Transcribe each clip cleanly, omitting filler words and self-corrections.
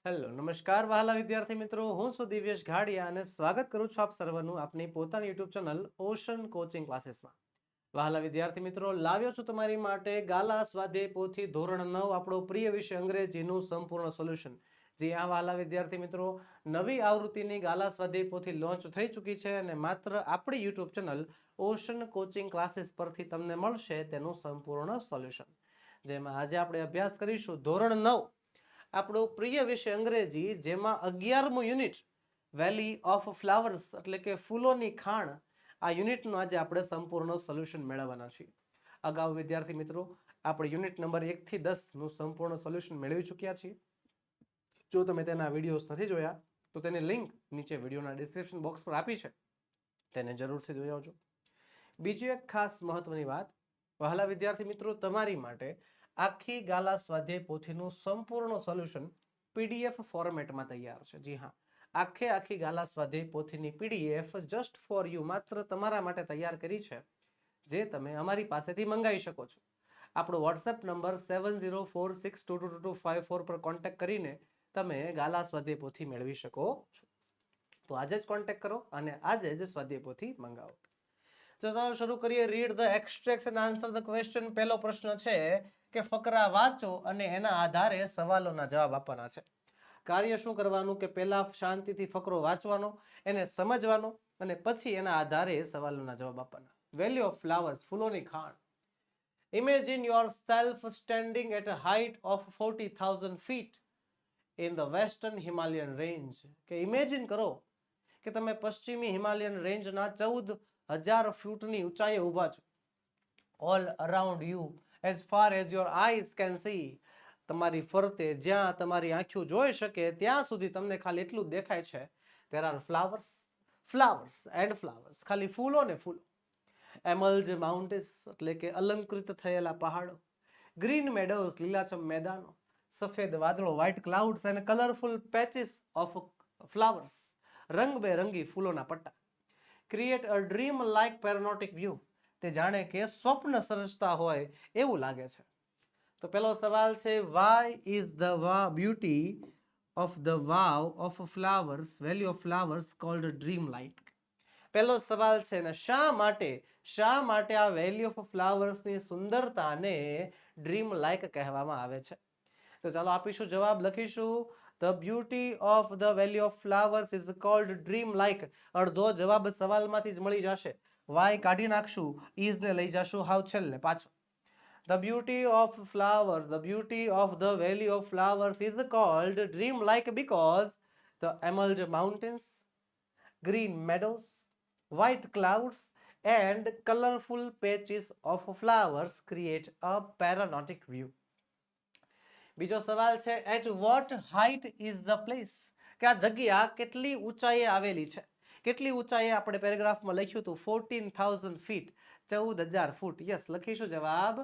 Hello નમસ્કાર વહાલા વિદ્યાર્થી મિત્રો, હું છું દિવ્યેશ ઘાડિયા અને સ્વાગત કરું છું આપ સર્વનું આપની પોતાની યુટ્યુબ ચેનલ ઓશન કોચિંગ ક્લાસીસમાં. વહાલા વિદ્યાર્થી મિત્રો, લાવ્યો છું તમારી માટે ગાલા સ્વાધ્યાય પોથી ધોરણ 9 આપણો પ્રિય વિષય અંગ્રેજીનું સંપૂર્ણ સોલ્યુશન. જી હા વહાલા વિદ્યાર્થી મિત્રો, નવી આવૃત્તિની ગાલા સ્વાધ્યાય પોથી લોન્ચ થઈ ચૂકી છે અને માત્ર આપણી YouTube channel ocean coaching classes પરથી તમને મળશે તેનું સંપૂર્ણ સોલ્યુશન. જેમાં આજે આપણે અભ્યાસ કરીશું ધોરણ 9 આપણો પ્રિય વિષય અંગ્રેજી, જેમાં 11મું યુનિટ વેલી ઓફ ફ્લાવર્સ એટલે કે ફૂલોની ખાણ, આ યુનિટનું આજે આપણે સંપૂર્ણ સોલ્યુશન મેળવવાના છીએ. અગાઉ વિદ્યાર્થી મિત્રો આપણે યુનિટ નંબર 1 થી 10 નું સંપૂર્ણ સોલ્યુશન મેળવી ચૂક્યા છીએ. જો તમે તેના વિડીયોઝ નથી જોયા તો તેની લિંક નીચે વિડીયોના ડિસ્ક્રિપ્શન બોક્સ પર આપી છે, તેને જરૂરથી જોઈ આવજો. બીજી એક ખાસ મહત્વની વાત, વહાલા વિદ્યાર્થી મિત્રો, તમારી માટે આખી ગાલા સ્વાધ્યાય પોથીનું સંપૂર્ણ સોલ્યુશન પીડીએફ ફોર્મેટમાં તૈયાર છે. જી હા, આખી ગાલા સ્વાધ્યાય પોથીની પીડીએફ જસ્ટ ફોર યુ, માત્ર તમારા માટે તૈયાર કરી છે, જે તમે અમારી પાસેથી મંગાવી શકો છો. આપણો વોટ્સએપ નંબર 7046222254 પર કોન્ટેક્ટ કરીને તમે ગાલા સ્વાધ્યાય પોથી મેળવી શકો છો. તો આજે જ કોન્ટેક્ટ કરો અને આજે જ સ્વાધ્યાય પોથી મંગાવો. તો ચાલો શરૂ કરીએ. Read the extracts and answer the question. પહેલો પ્રશ્ન છે કે ફકરા વાંચો અને એના આધારે સવાલોના જવાબ આપવાના છે. કાર્ય શું કરવાનું કે પહેલા શાંતિથી ફકરો વાંચવાનો, એને સમજવાનો અને પછી એના આધારે સવાલોના જવાબ આપવાના. વેલ્યુ ઓફ ફ્લાવર્સ, ફૂલોની ખાણ. Imagine yourself standing at a height of 40,000 feet in the western Himalayan range. કે ઇમેજિન કરો કે તમે પશ્ચિમી હિમાલયન રેન્જના 14,000 ફૂટની ઊંચાઈએ ઊભા છો. All around you as far as your eyes can see. તમારી ફરતે જ્યાં તમારી આંખો જોઈ શકે ત્યાં સુધી તમને ખાલી એટલું જ દેખાય છે. There are flowers, flowers and flowers. ખાલી ફૂલો ને ફૂલો. એમલ્જ માઉન્ટેન્સ એટલે કે અલંકૃત થયેલા પહાડો. ગ્રીન મેડોઝ, લીલાછમ મેદાનો. સફેદ વાદળો, white clouds and colourful patches of flowers. રંગબેરંગી ફૂલોના પટ્ટા. Create a dream like panoramic view. તે જાણે કે સ્વપ્ન સર્જતા હોય એવું લાગે છે. તો પહેલો સવાલ છે, why is the beauty of the valley of flowers, valley of flowers called dream like. પહેલો સવાલ છે ને, શા માટે આ વેલ્યુ ઓફ ફ્લાવર્સની સુંદરતાને ડ્રીમ લાઇક કહેવામાં આવે છે? તો ચાલો આપીશું જવાબ, લખીશું the beauty of the valley of flowers is called dream like. અડધો જવાબ સવાલમાંથી જ મળી જશે. વાય કાઢી નાખશું, ઇઝ ને લઈ જશું હાવ છેલ્લે પાછો. The beauty of flowers, the beauty of the valley of flowers is called dreamlike because the emerald mountains, green meadows, white clouds, and colorful patches of flowers create a panoramic view. બીજો સવાલ છે, at what height is the place? કે આ જગ્યા કેટલી ઊંચાઈએ આવેલી છે. કેટલી ઊંચાઈએ આપણે પેરેગ્રાફમાં લખ્યું હતું 14,000 feet, 14,000 ફૂટ. યસ, લખીશું જવાબ,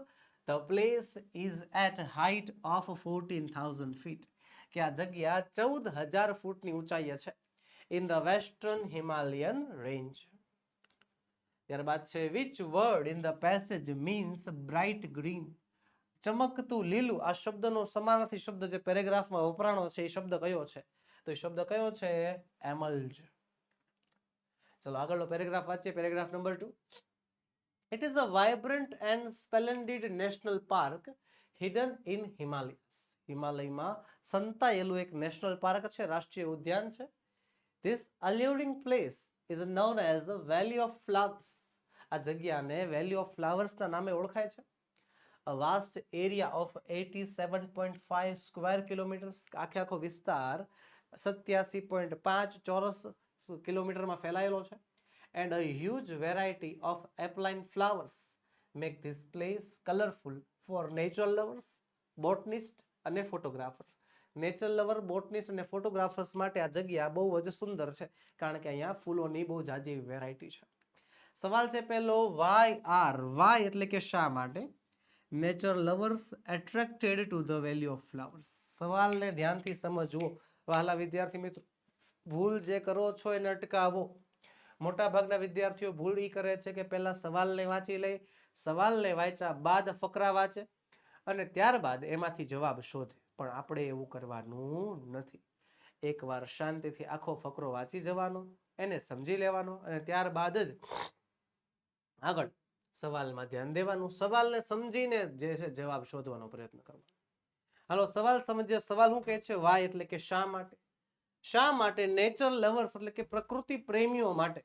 the place is at height of 14,000 feet. કે આ જગ્યા 14,000 ફૂટની ઊંચાઈએ છે. in the western Himalayan range. ત્યારબાદ છે, which word in the passage means bright green? ચમકતું લીલું, આ શબ્દનો સમાનાર્થી શબ્દ જે પેરેગ્રાફમાં વપરાણો છે એ શબ્દ કયો છે? તો એ શબ્દ કયો છે? એમલ્જ. ચલો આગળનો પેરેગ્રાફ વાંચીએ. Paragraph number 2. It is a vibrant and splendid national park hidden in Himalayas. હિમાલયમાં સંતાયેલું એક નેશનલ પાર્ક છે, રાષ્ટ્રીય ઉદ્યાન છે. This alluring place is known as the Valley of Flowers. આ જગ્યાને વેલી ઓફ ફ્લાવર્સના નામે ઓળખાય છે. A vast area of 87.5 square kilometers. આખો વિસ્તાર 87.5 ચોરસ કિલોમીટરમાં ફેલાયેલો છે. And a huge variety of alpine flowers make this place colorful for nature lovers, botanists અને photographer. નેચર લવર, બોટનિસ્ટ અને ફોટોગ્રાફર્સ માટે આ જગ્યા બહુ જ સુંદર છે, કારણ કે અહીંયા ફૂલોની બહુ જાજી વેરાયટી છે. સવાલ છે પહેલો, વાય એટલે કે શા માટે nature lovers attracted to the valley of flowers? સવાલને ધ્યાનથી સમજવો વહાલા વિદ્યાર્થી મિત્રો. ભૂલ જે કરો છો એને અટકાવો. મોટા ભાગના વિદ્યાર્થીઓ ભૂલ એ કરે છે કે પહેલા સવાલને વાંચી લે, સવાલને વાંચ્યા બાદ ફકરા વાંચે અને ત્યારબાદ એમાંથી જવાબ શોધે. પણ આપણે એવું કરવાનું નથી. એકવાર શાંતિથી આખો ફકરો વાંચી જવાનો, એને સમજી લેવાનો અને ત્યારબાદ જ આગળ સવાલમાં ધ્યાન દેવાનું. સવાલને સમજીને જે છે જવાબ શોધવાનો પ્રયત્ન કરવાનો. હાલો સવાલ સમજીએ. સવાલ શું કહે છે? વાય એટલે કે શા માટે. શા માટે નેચર લવર્સ એટલે કે પ્રકૃતિ પ્રેમીઓ માટે,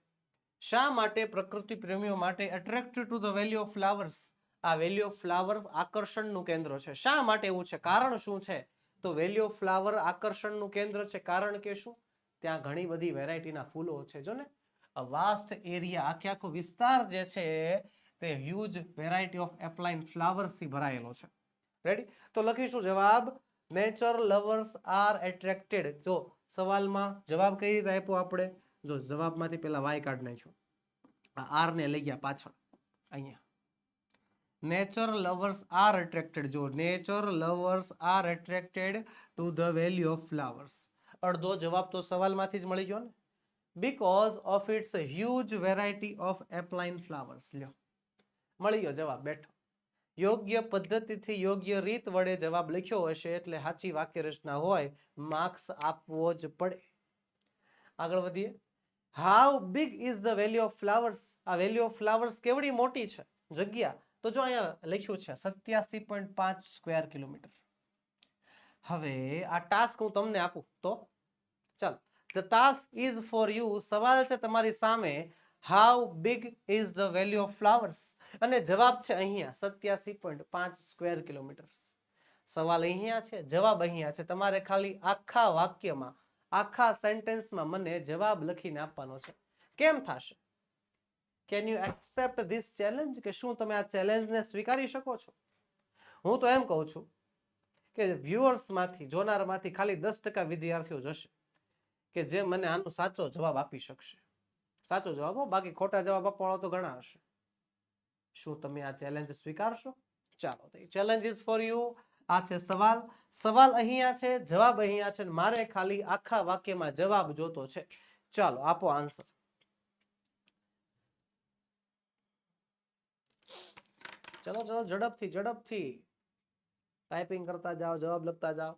શા માટે પ્રકૃતિ પ્રેમીઓ માટે attracted to the valley of flowers, આ વેલી ઓફ ફ્લાવર્સ આકર્ષણનું કેન્દ્ર છે. શા માટે એવું છે? કારણ શું છે? તો વેલી ઓફ ફ્લાવર આકર્ષણનું કેન્દ્ર છે. કારણ કે શું? ત્યાં ઘણી બધી વેરાયટીના ફૂલો છે. જો ને, અ વાસ્ટ એરિયા, આખે આખો વિસ્તાર જે છે તે હ્યુજ વેરાયટી ઓફ એપ્લાઇન ફ્લાવર્સ થી ભરાયેલો છે. રેડી? તો લખીશું જવાબ નેચર લવર્સ આર એટ્રેક્ટેડ. જો સવાલમાં જવાબ કઈ રીતે આપ્યો આપણે? જો જવાબમાંથી પેલા વાય કાઢ નાખ્યો, આર ને લઈ ગયા પાછળ. અહીંયા નેચર લવર્સ આર એટ્રેક્ટેડ. જો nature lovers are attracted to the valley of flowers. અડધો જવાબ તો સવાલમાંથી જ મળી ગયો ને. Because of its huge variety of એપ્લાઇન ફ્લાવર્સ. લ્યો મળી ગયો જવાબ. બેઠો. યોગ્ય પદ્ધતિથી યોગ્ય રીત વડે જવાબ લખ્યો હશે એટલે સાચી વાક્ય રચના હોય, માર્ક્સ આપવો જ પડે. આગળ વધીએ. How big is the valley of flowers. આ વેલી ઓફ ફ્લાવર્સ કેવડી મોટી છે જગ્યા? તો જો અહીંયા લખ્યું છે 87.5 સ્ક્વેર કિલોમીટર. હવે આ ટાસ્ક હું તમને આપું તો ચાલો, the task is for you. સવાલ છે તમારી સામે, how big is the valley of flowers, અને જવાબ છે અહીંયા 87.5 સ્ક્વેર કિલોમીટર. સવાલ અહીંયા છે, જવાબ અહીંયા છે. તમારે ખાલી આખા વાક્યમાં, આખા સેન્ટેન્સમાં મને જવાબ લખીને આપવાનો છે. કેમ થશે? Can you accept this challenge? કે શું તમે આ ચેલેન્જને સ્વીકારી શકો છો? હું તો એમ કહું છું કે વ્યુઅર્સમાંથી, જોનારમાંથી ખાલી 10% વિદ્યાર્થીઓ જશે કે જે મને આનો સાચો જવાબ આપી શકશે. સાચો જવાબ હો, બાકી ખોટા જવાબ આપવાવાળા તો ઘણા હશે. શું તમે આ ચેલેન્જ સ્વીકારશો? ચાલો, ચેલેન્જ ઇઝ ફોર યુ. આ છે સવાલ. સવાલ અહીંયા છે, જવાબ અહીંયા છે. મારે ખાલી આખા વાક્યમાં જવાબ જોતો છે. ચાલો આપો આન્સર. ચલો ચલો, ઝડપથી ઝડપથી ટાઈપિંગ કરતા જાઓ, જવાબ લખતા જાઓ.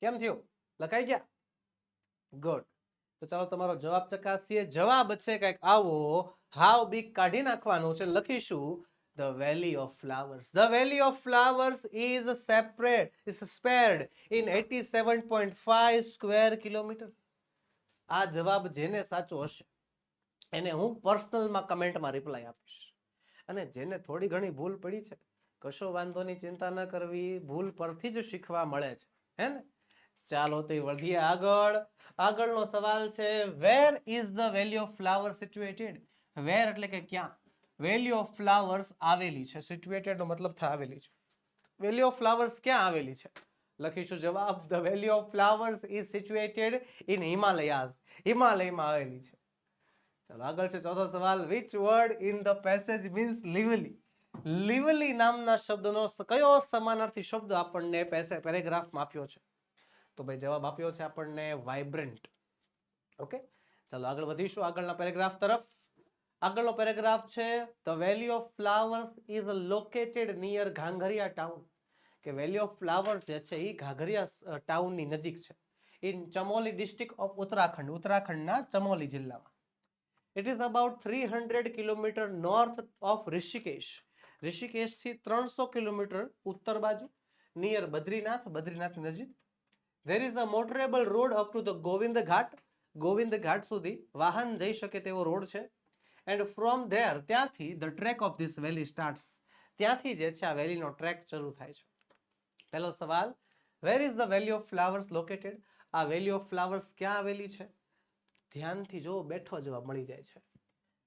કેમ થયું? લખાઈ ગયા? ગુડ. તો ચાલો તમારો જવાબ ચકાસીએ. જવાબ છે કંઈક આવો. હાઉ બિગ કાઢી નાખવાનું છે, લખીશું the valley of flowers. The valley of flowers is spared in 87.5 square kilometer. આ જવાબ જેને સાચો હશે એને હું પર્સનલમાં કમેન્ટમાં રિપ્લાય આપીશ. અને જેને થોડી ઘણી ભૂલ પડી છે, કશો વાંધો નહીં, ચિંતા ન કરવી, ભૂલ પરથી જ શીખવા મળે છે, હે ને? ચાલો તો વધીએ આગળ. આગળનો સવાલ છે, where is the valley of flower situated? Where એટલે કે ક્યાં વેલી ઓફ ફ્લાવર્સ આવેલી છે. સિચ્યુએટેડ નો મતલબ થાય આવેલી છે. વેલી ઓફ ફ્લાવર્સ ક્યાં આવેલી છે? લખીશું જવાબ, the valley of flowers is situated in Himalayas. હિમાલયમાં આવેલી છે. ચાલો આગળ છે ચોથો સવાલ. Which word in the passage means lively? Lively નામના શબ્દનો કયો સમાનાર્થી શબ્દ આપણને પેરેગ્રાફમાં આપ્યો છે? તો ભાઈ જવાબ આપ્યો છે આપણને વાઇબ્રન્ટ. ઓકે, ચાલો આગળ વધીશું આગળના પેરેગ્રાફ તરફ. આગળનો પેરેગ્રાફ છે, the valley of flowers is located near Ghangharia town. કે વેલી ઓફ ફ્લાવર્સ જે છે એ ઘાઘરિયા ટાઉનની નજીક છે. In Chamoli district of Uttarakhand. ઉત્તરાખંડના ચમોલી જિલ્લામાં. It is about 300 kilometre north of Rishikesh. ઋષિકેશથી 300 કિલોમીટર ઉત્તર બાજુ, નિયર બદ્રીનાથ. બદ્રીનાથની નજીક. There is a motorable road up to the Govind ઘાટ. ગોવિંદ ઘાટ સુધી વાહન જઈ શકે તેવો રોડ છે. And from there, ત્યાંથી the trek of this valley starts. ત્યાંથી જે છે આ વેલીનો ટ્રેક શરૂ થાય છે. પહેલો સવાલ, where is the valley of flowers located? આ વેલી ઓફ ફ્લાવર્સ ક્યાં આવેલી છે? ધ્યાનથી જો, બેઠો જવાબ મળી જાય છે.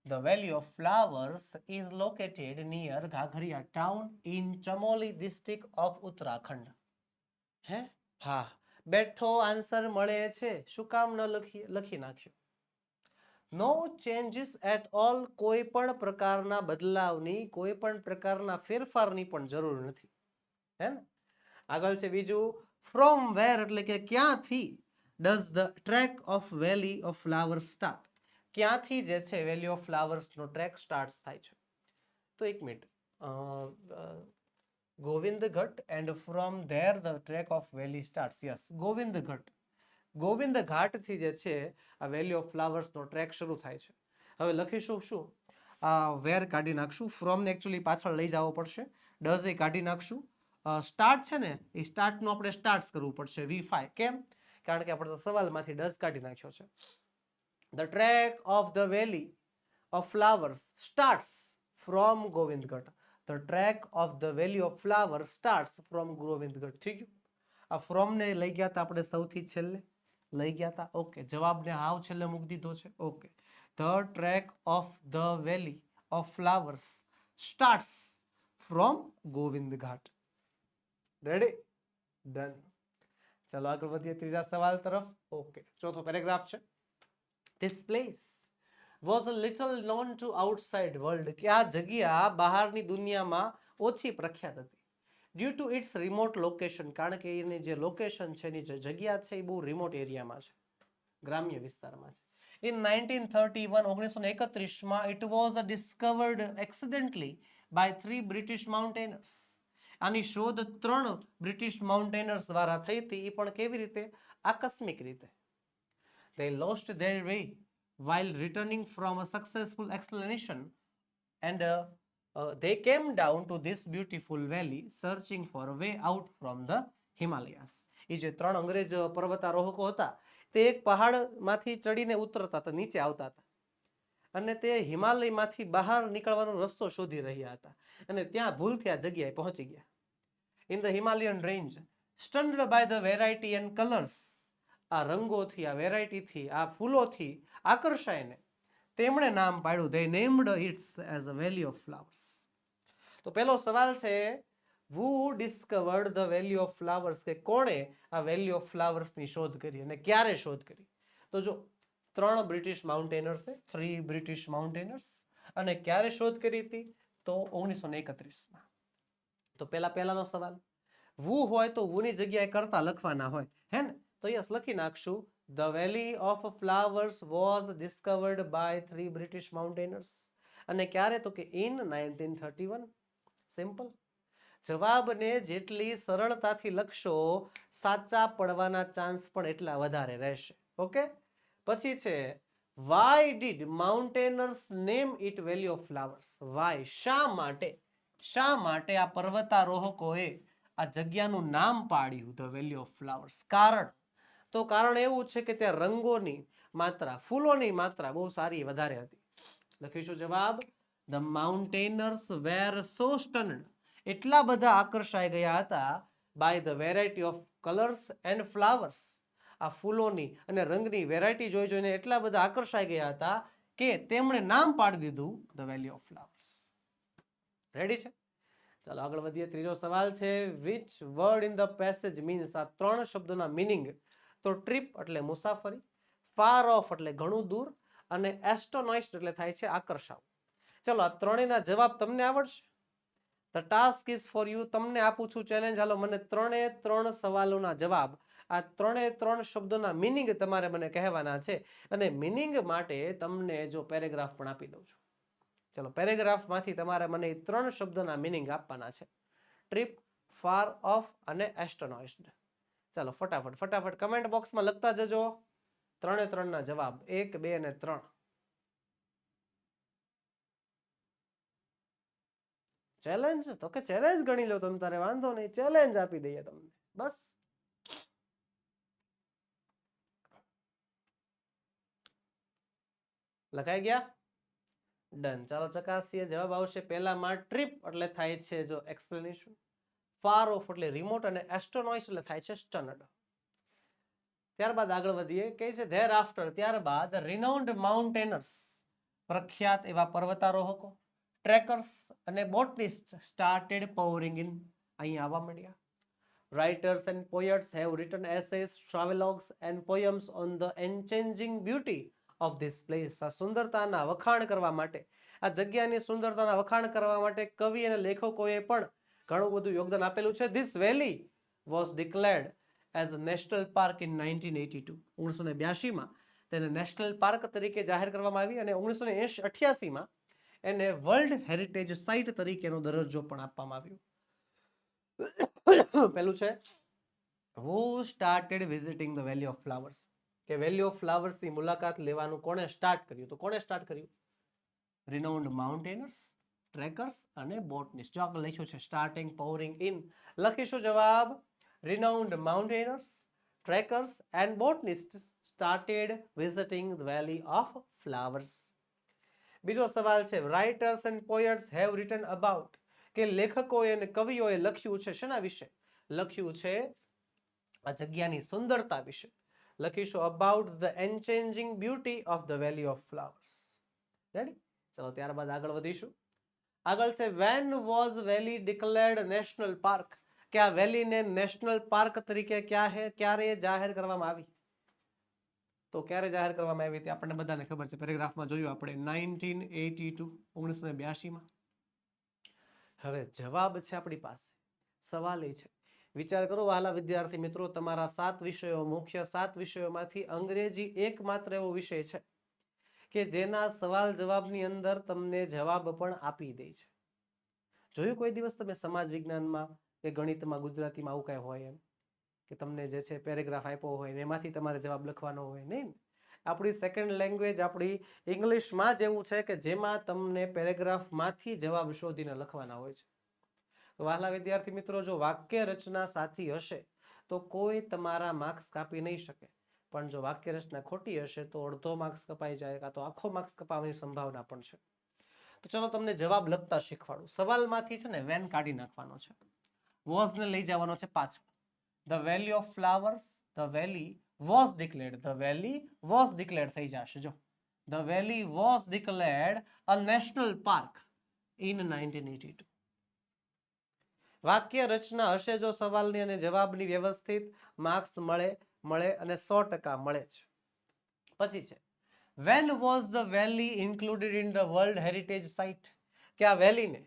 The valley of flowers is located near ઘાઘરિયા town in Chamoli district of Uttarakhand. હે? હા, બેઠો આન્સર મળે છે. શું કામ ન લખી નાખ્યો? નો ચેન્જીસ એટ ઓલ. કોઈ પણ પ્રકારના બદલાવની, કોઈ પણ પ્રકારના ફેરફારની પણ જરૂર નથી, હે ને? આગળ છે બીજું, ફ્રોમ વેર એટલે કે ક્યાંથી does the trek of valley of flower start? ક્યાંથી જે છે વેલી ઓફ ફ્લાવર્સનો ટ્રેક સ્ટાર્ટ થાય છે? તો એક minute, Govindgarh and from there the trek of valley starts. Yes, Govindgarh. ગોવિંદ ઘાટથી જે છે આ વેલી ઓફ ફ્લાવર્સનો ટ્રેક શરૂ થાય છે. હવે લખીશું શું? વેર કાઢી નાખશું, ફ્રોમ ને એકચ્યુઅલી પાછળ લઈ જવો પડશે, ડઝ એ કાઢી નાખશું. સ્ટાર્ટ છે ને એ સ્ટાર્ટનું આપણે સ્ટાર્ટ કરવું પડશે V5. કેમ? કારણ કે આપણે સવાલમાંથી ડઝ કાઢી નાખ્યો છે. The trek of the valley of flowers starts from Govindgarh. The trek of the valley of flower starts from Govindgarh. થઈ ગયું? આ ફ્રોમ ને લઈ ગયા હતા આપણે સૌથી છેલ્લે, લઈ ગયા હતા. ઓકે, જવાબને હાવ છેલ્લે મૂકી દીધો છે. Okay, the trek of the valley of flowers starts from Govind Ghat. Ready? Done. ચલો આગળ વધીએ ત્રીજા સવાલ તરફ. ઓકે, ચોથો પેરેગ્રાફ છે. This place was a little known to outside world. કે આ જગ્યા બહારની દુનિયામાં ઓછી પ્રખ્યાત હતી. Due to its remote location, કારણ કે એની જે લોકેશન છે, એની જે જગ્યા છે એ બહુ રિમોટ એરિયામાં છે, ગ્રામ્ય વિસ્તારમાં છે. In 1931 it was discovered accidentally by 3 British mountaineers. આની શોધ 3 બ્રિટિશ માઉન્ટેનર્સ દ્વારા થઈ હતી. એ પણ કેવી રીતે? આકસ્મિક રીતે. They lost their way while returning from a successful exploration and they came down to this beautiful valley searching for a way out from the Himalayas. એ જે 3 અંગ્રેજ પર્વતારોહકો હતા તે એક પહાડમાંથી ચડીને ઉતરતા હતા, નીચે આવતા હતા, અને તે હિમાલયમાંથી બહાર નીકળવાનો રસ્તો શોધી રહ્યા હતા, અને ત્યાં ભૂલથી આ જગ્યાએ પહોંચી ગયા. In the Himalayan range stunned by the variety and colours. આ રંગોથી, આ વેરાયટીથી, આ ફૂલોથી આકર્ષાઈને તેમણે નામ પાડ્યું, they named it as a valley of flowers. તો પહેલો સવાલ છે, who discovered the valley of flowers? કે કોણે આ વેલી ઓફ ફ્લાવર્સની શોધ કરી અને ક્યારે શોધ કરી? તો જો 3 બ્રિટિશ માઉન્ટેનર્સ, 3 બ્રિટિશ માઉન્ટેનર્સ, અને ક્યારે શોધ કરી હતી? તો 1931માં. તો પહેલાનો સવાલ, who હોય તો who ની જગ્યાએ કરતા લખવાના હોય, હે ને? તો યસ, લખી નાખશું, the valley of flowers was discovered by 3 British mountaineers. અને ક્યારે? તો કે in 1931. સિમ્પલ. જવાબને જેટલી સરળતાથી લખશો, સાચા પડવાના ચાન્સ પણ એટલા વધારે રહેશે. ઓકે, પછી છે, why did mountaineers name it valley of flowers? why, શા માટે? શા માટે આ પર્વતારોહકોએ આ જગ્યાનું નામ પાડ્યું ધ વેલી ઓફ ફ્લાવર્સ? કારણ, તો કારણ એવું છે કે ત્યાં રંગોની માત્રા, ફૂલોની માત્રા બહુ સારી, વધારે હતી. લખીશું જવાબ, ધ માઉન્ટેનર્સ વેર સો સ્ટન્ડ. એટલા બધા આકર્ષાઈ ગયા હતા by the variety of colours and flowers. આ ફૂલોની અને રંગની વેરાયટી જોઈને એટલા બધા આકર્ષાઈ ગયા હતા કે તેમણે નામ પાડી દીધું the valley of flowers. Ready છે? ચાલો આગળ વધીએ. ત્રીજો સવાલ છે, which word in the passage means? આ 3 શબ્દોના મીનિંગ. તો ટ્રીપ એટલે મુસાફરી, ફાર ઓફ એટલે ઘણું દૂર, અને એસ્ટોનાઇસ્ડ એટલે થાય છે આકર્ષાવ. ચલો આ ત્રણેયના જવાબ તમને આવડશે? The task is for you. તમને આપું છું ચેલેન્જ. હાલો, મને 3 સવાલોના જવાબ, આ 3 શબ્દોના મીનિંગ તમારે મને કહેવાના છે, અને મીનિંગ માટે તમને જો પેરેગ્રાફ પણ આપી દઉં છું. ચલો, પેરેગ્રાફમાંથી તમારે મને 3 શબ્દોના મીનિંગ આપવાના છે, ટ્રીપ, ફાર ઓફ અને એસ્ટોનાઇસ્ડ. ચાલો ફટાફટ કમેન્ટ બોક્સમાં લખતા જજો 3 જવાબ, 1, 2 અને 3. ચેલેન્જ તો કે ચેલેન્જ ગણી લો તમે તારે, વાંધો નહીં, ચેલેન્જ આપી દઈએ તમને, બસ. લખાઈ ગયા? ડન. ચાલો ચકાસીએ. જવાબ આવશે પહેલામાં, ટ્રીપ એટલે થાય છે જો એક્સપ્લેનેશન, ફાર ઓફ એટલે રિમોટ, અને એસ્ટ્રોનોઇસ એટલે થાય છે સ્ટન્ડ. ત્યારબાદ આગળ વધીએ, કહે છે ધેર આફ્ટર, ત્યારબાદ રિનાઉન્ડ માઉન્ટેનર્સ, પ્રખ્યાત એવા પર્વતારોહકો, ટ્રેકર્સ અને બોટનિસ્ટ સ્ટાર્ટેડ પોરિંગ ઇન, અહીં આવવા માંડ્યા. Writers and poets have written essays, travelogues and poems on the unchanging beauty of this place. આ સુંદરતાના વખાણ કરવા માટે, આ જગ્યાની સુંદરતાના વખાણ કરવા માટે કવિ અને લેખકોએ પણ ઘણું બધું યોગદાન આપેલું છે. This valley was declared as a national park in 1982. 1982માં તેને નેશનલ પાર્ક તરીકે જાહેર કરવામાં આવી અને 1988માં એને વર્લ્ડ હેરિટેજ સાઇટ તરીકેનો દરજ્જો પણ આપવામાં આવ્યો. પેલું છે who started visiting the valley of flowers, કે વેલી ઓફ ફ્લાવર્સ ની મુલાકાત લેવાનું કોણે સ્ટાર્ટ કર્યું? તો કોણે સ્ટાર્ટ કર્યું? રિનાઉન્ડ માઉન્ટેનર્સ, ટ્રેકર્સ અને બોટનિસ્ટ. જો આગળ લખ્યું છે સ્ટાર્ટિંગ પોરિંગ ઇન, લખીશું જવાબ renowned mountaineers, trekkers and botanist started visiting the valley of flowers. બીજો સવાલ છે writers and poets have written about, કે લેખકોએ અને કવિઓએ લખ્યું છે શેના વિશે? લખ્યું છે આ જગ્યાની સુંદરતા વિશે. લખીશું about the enchanting beauty of the valley of flowers. Ready? ચલો ત્યારબાદ આગળ વધીશું. આગળ છે when was valley declared national park, કે આ વેલીને નેશનલ પાર્ક તરીકે ક્યારે જાહેર કરવામાં આવી? તો ક્યારે જાહેર કરવામાં આવી હતી આપણને બધાને ખબર છે, પેરેગ્રાફમાં જોયું આપણે 1982, 1982માં. હવે જવાબ છે આપણી પાસે. સવાલ એ છે, વિચાર કરો વહાલા વિદ્યાર્થી મિત્રો, તમારા 7 વિષયો, મુખ્ય 7 વિષયોમાંથી અંગ્રેજી એકમાત્ર એવો વિષય છે કે જેના સવાલ જવાબની અંદર તમને જવાબ પણ આપી દે છે. જોયું કોઈ દિવસ તમે સમાજ વિજ્ઞાનમાં કે ગણિતમાં, ગુજરાતીમાં આવું કઈ હોય એમ કે તમને જે છે પેરેગ્રાફ આપ્યો હોય એમાંથી તમારે જવાબ લખવાનો હોય? નહીં. આપણી સેકન્ડ લેંગ્વેજ આપણી ઇંગ્લિશમાં જ એવું છે કે જેમાં તમને પેરેગ્રાફમાંથી જવાબ શોધીને લખવાના હોય છે. વહાલા વિદ્યાર્થી મિત્રો, જો વાક્ય રચના સાચી હશે તો કોઈ તમારા માર્ક્સ કાપી નહીં શકે, પણ જો વાક્ય રચના ખોટી હશે તો અડધો માર્ક્સ કપાઈ જાય, કાં તો આખો માર્ક્સ કપાવવાની સંભાવના પણ છે. તો ચલો તમને જવાબ લખતા શીખવાડું. સવાલમાંથી છે ને વેન કાઢી નાખવાનો છે, વોઝ ને લઈ જવાનો છે પાછળ. The valley of flowers, the valley was declared, the valley was declared થઈ જશે. જો the valley was declared a national park in 1982. વાક્ય રચના હશે જો સવાલની અને જવાબની વ્યવસ્થિત, માર્ક્સ મળે અને 100% મળે છે. પછી છે when was the valley included in the world heritage site, કે આ વેલીને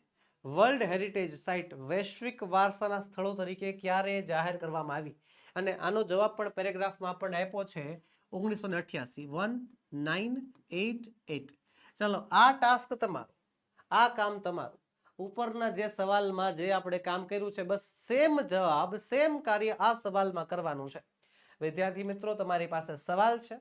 વર્લ્ડ હેરિટેજ સાઇટ, વૈશ્વિક વારસાના સ્થળો તરીકે ક્યારે જાહેર કરવામાં આવી? અને આનો જવાબ પણ પેરેગ્રાફમાં આપણને આપ્યો છે 1988, 1988. ચલો આ ટાસ્ક તમારો, આ કામ તમારું. ઉપરના જે સવાલમાં જે આપણે કામ કર્યું છે બસ સેમ જવાબ, સેમ કાર્ય આ સવાલમાં કરવાનું છે. વિદ્યાર્થી મિત્રો, તમારી પાસે સવાલ છે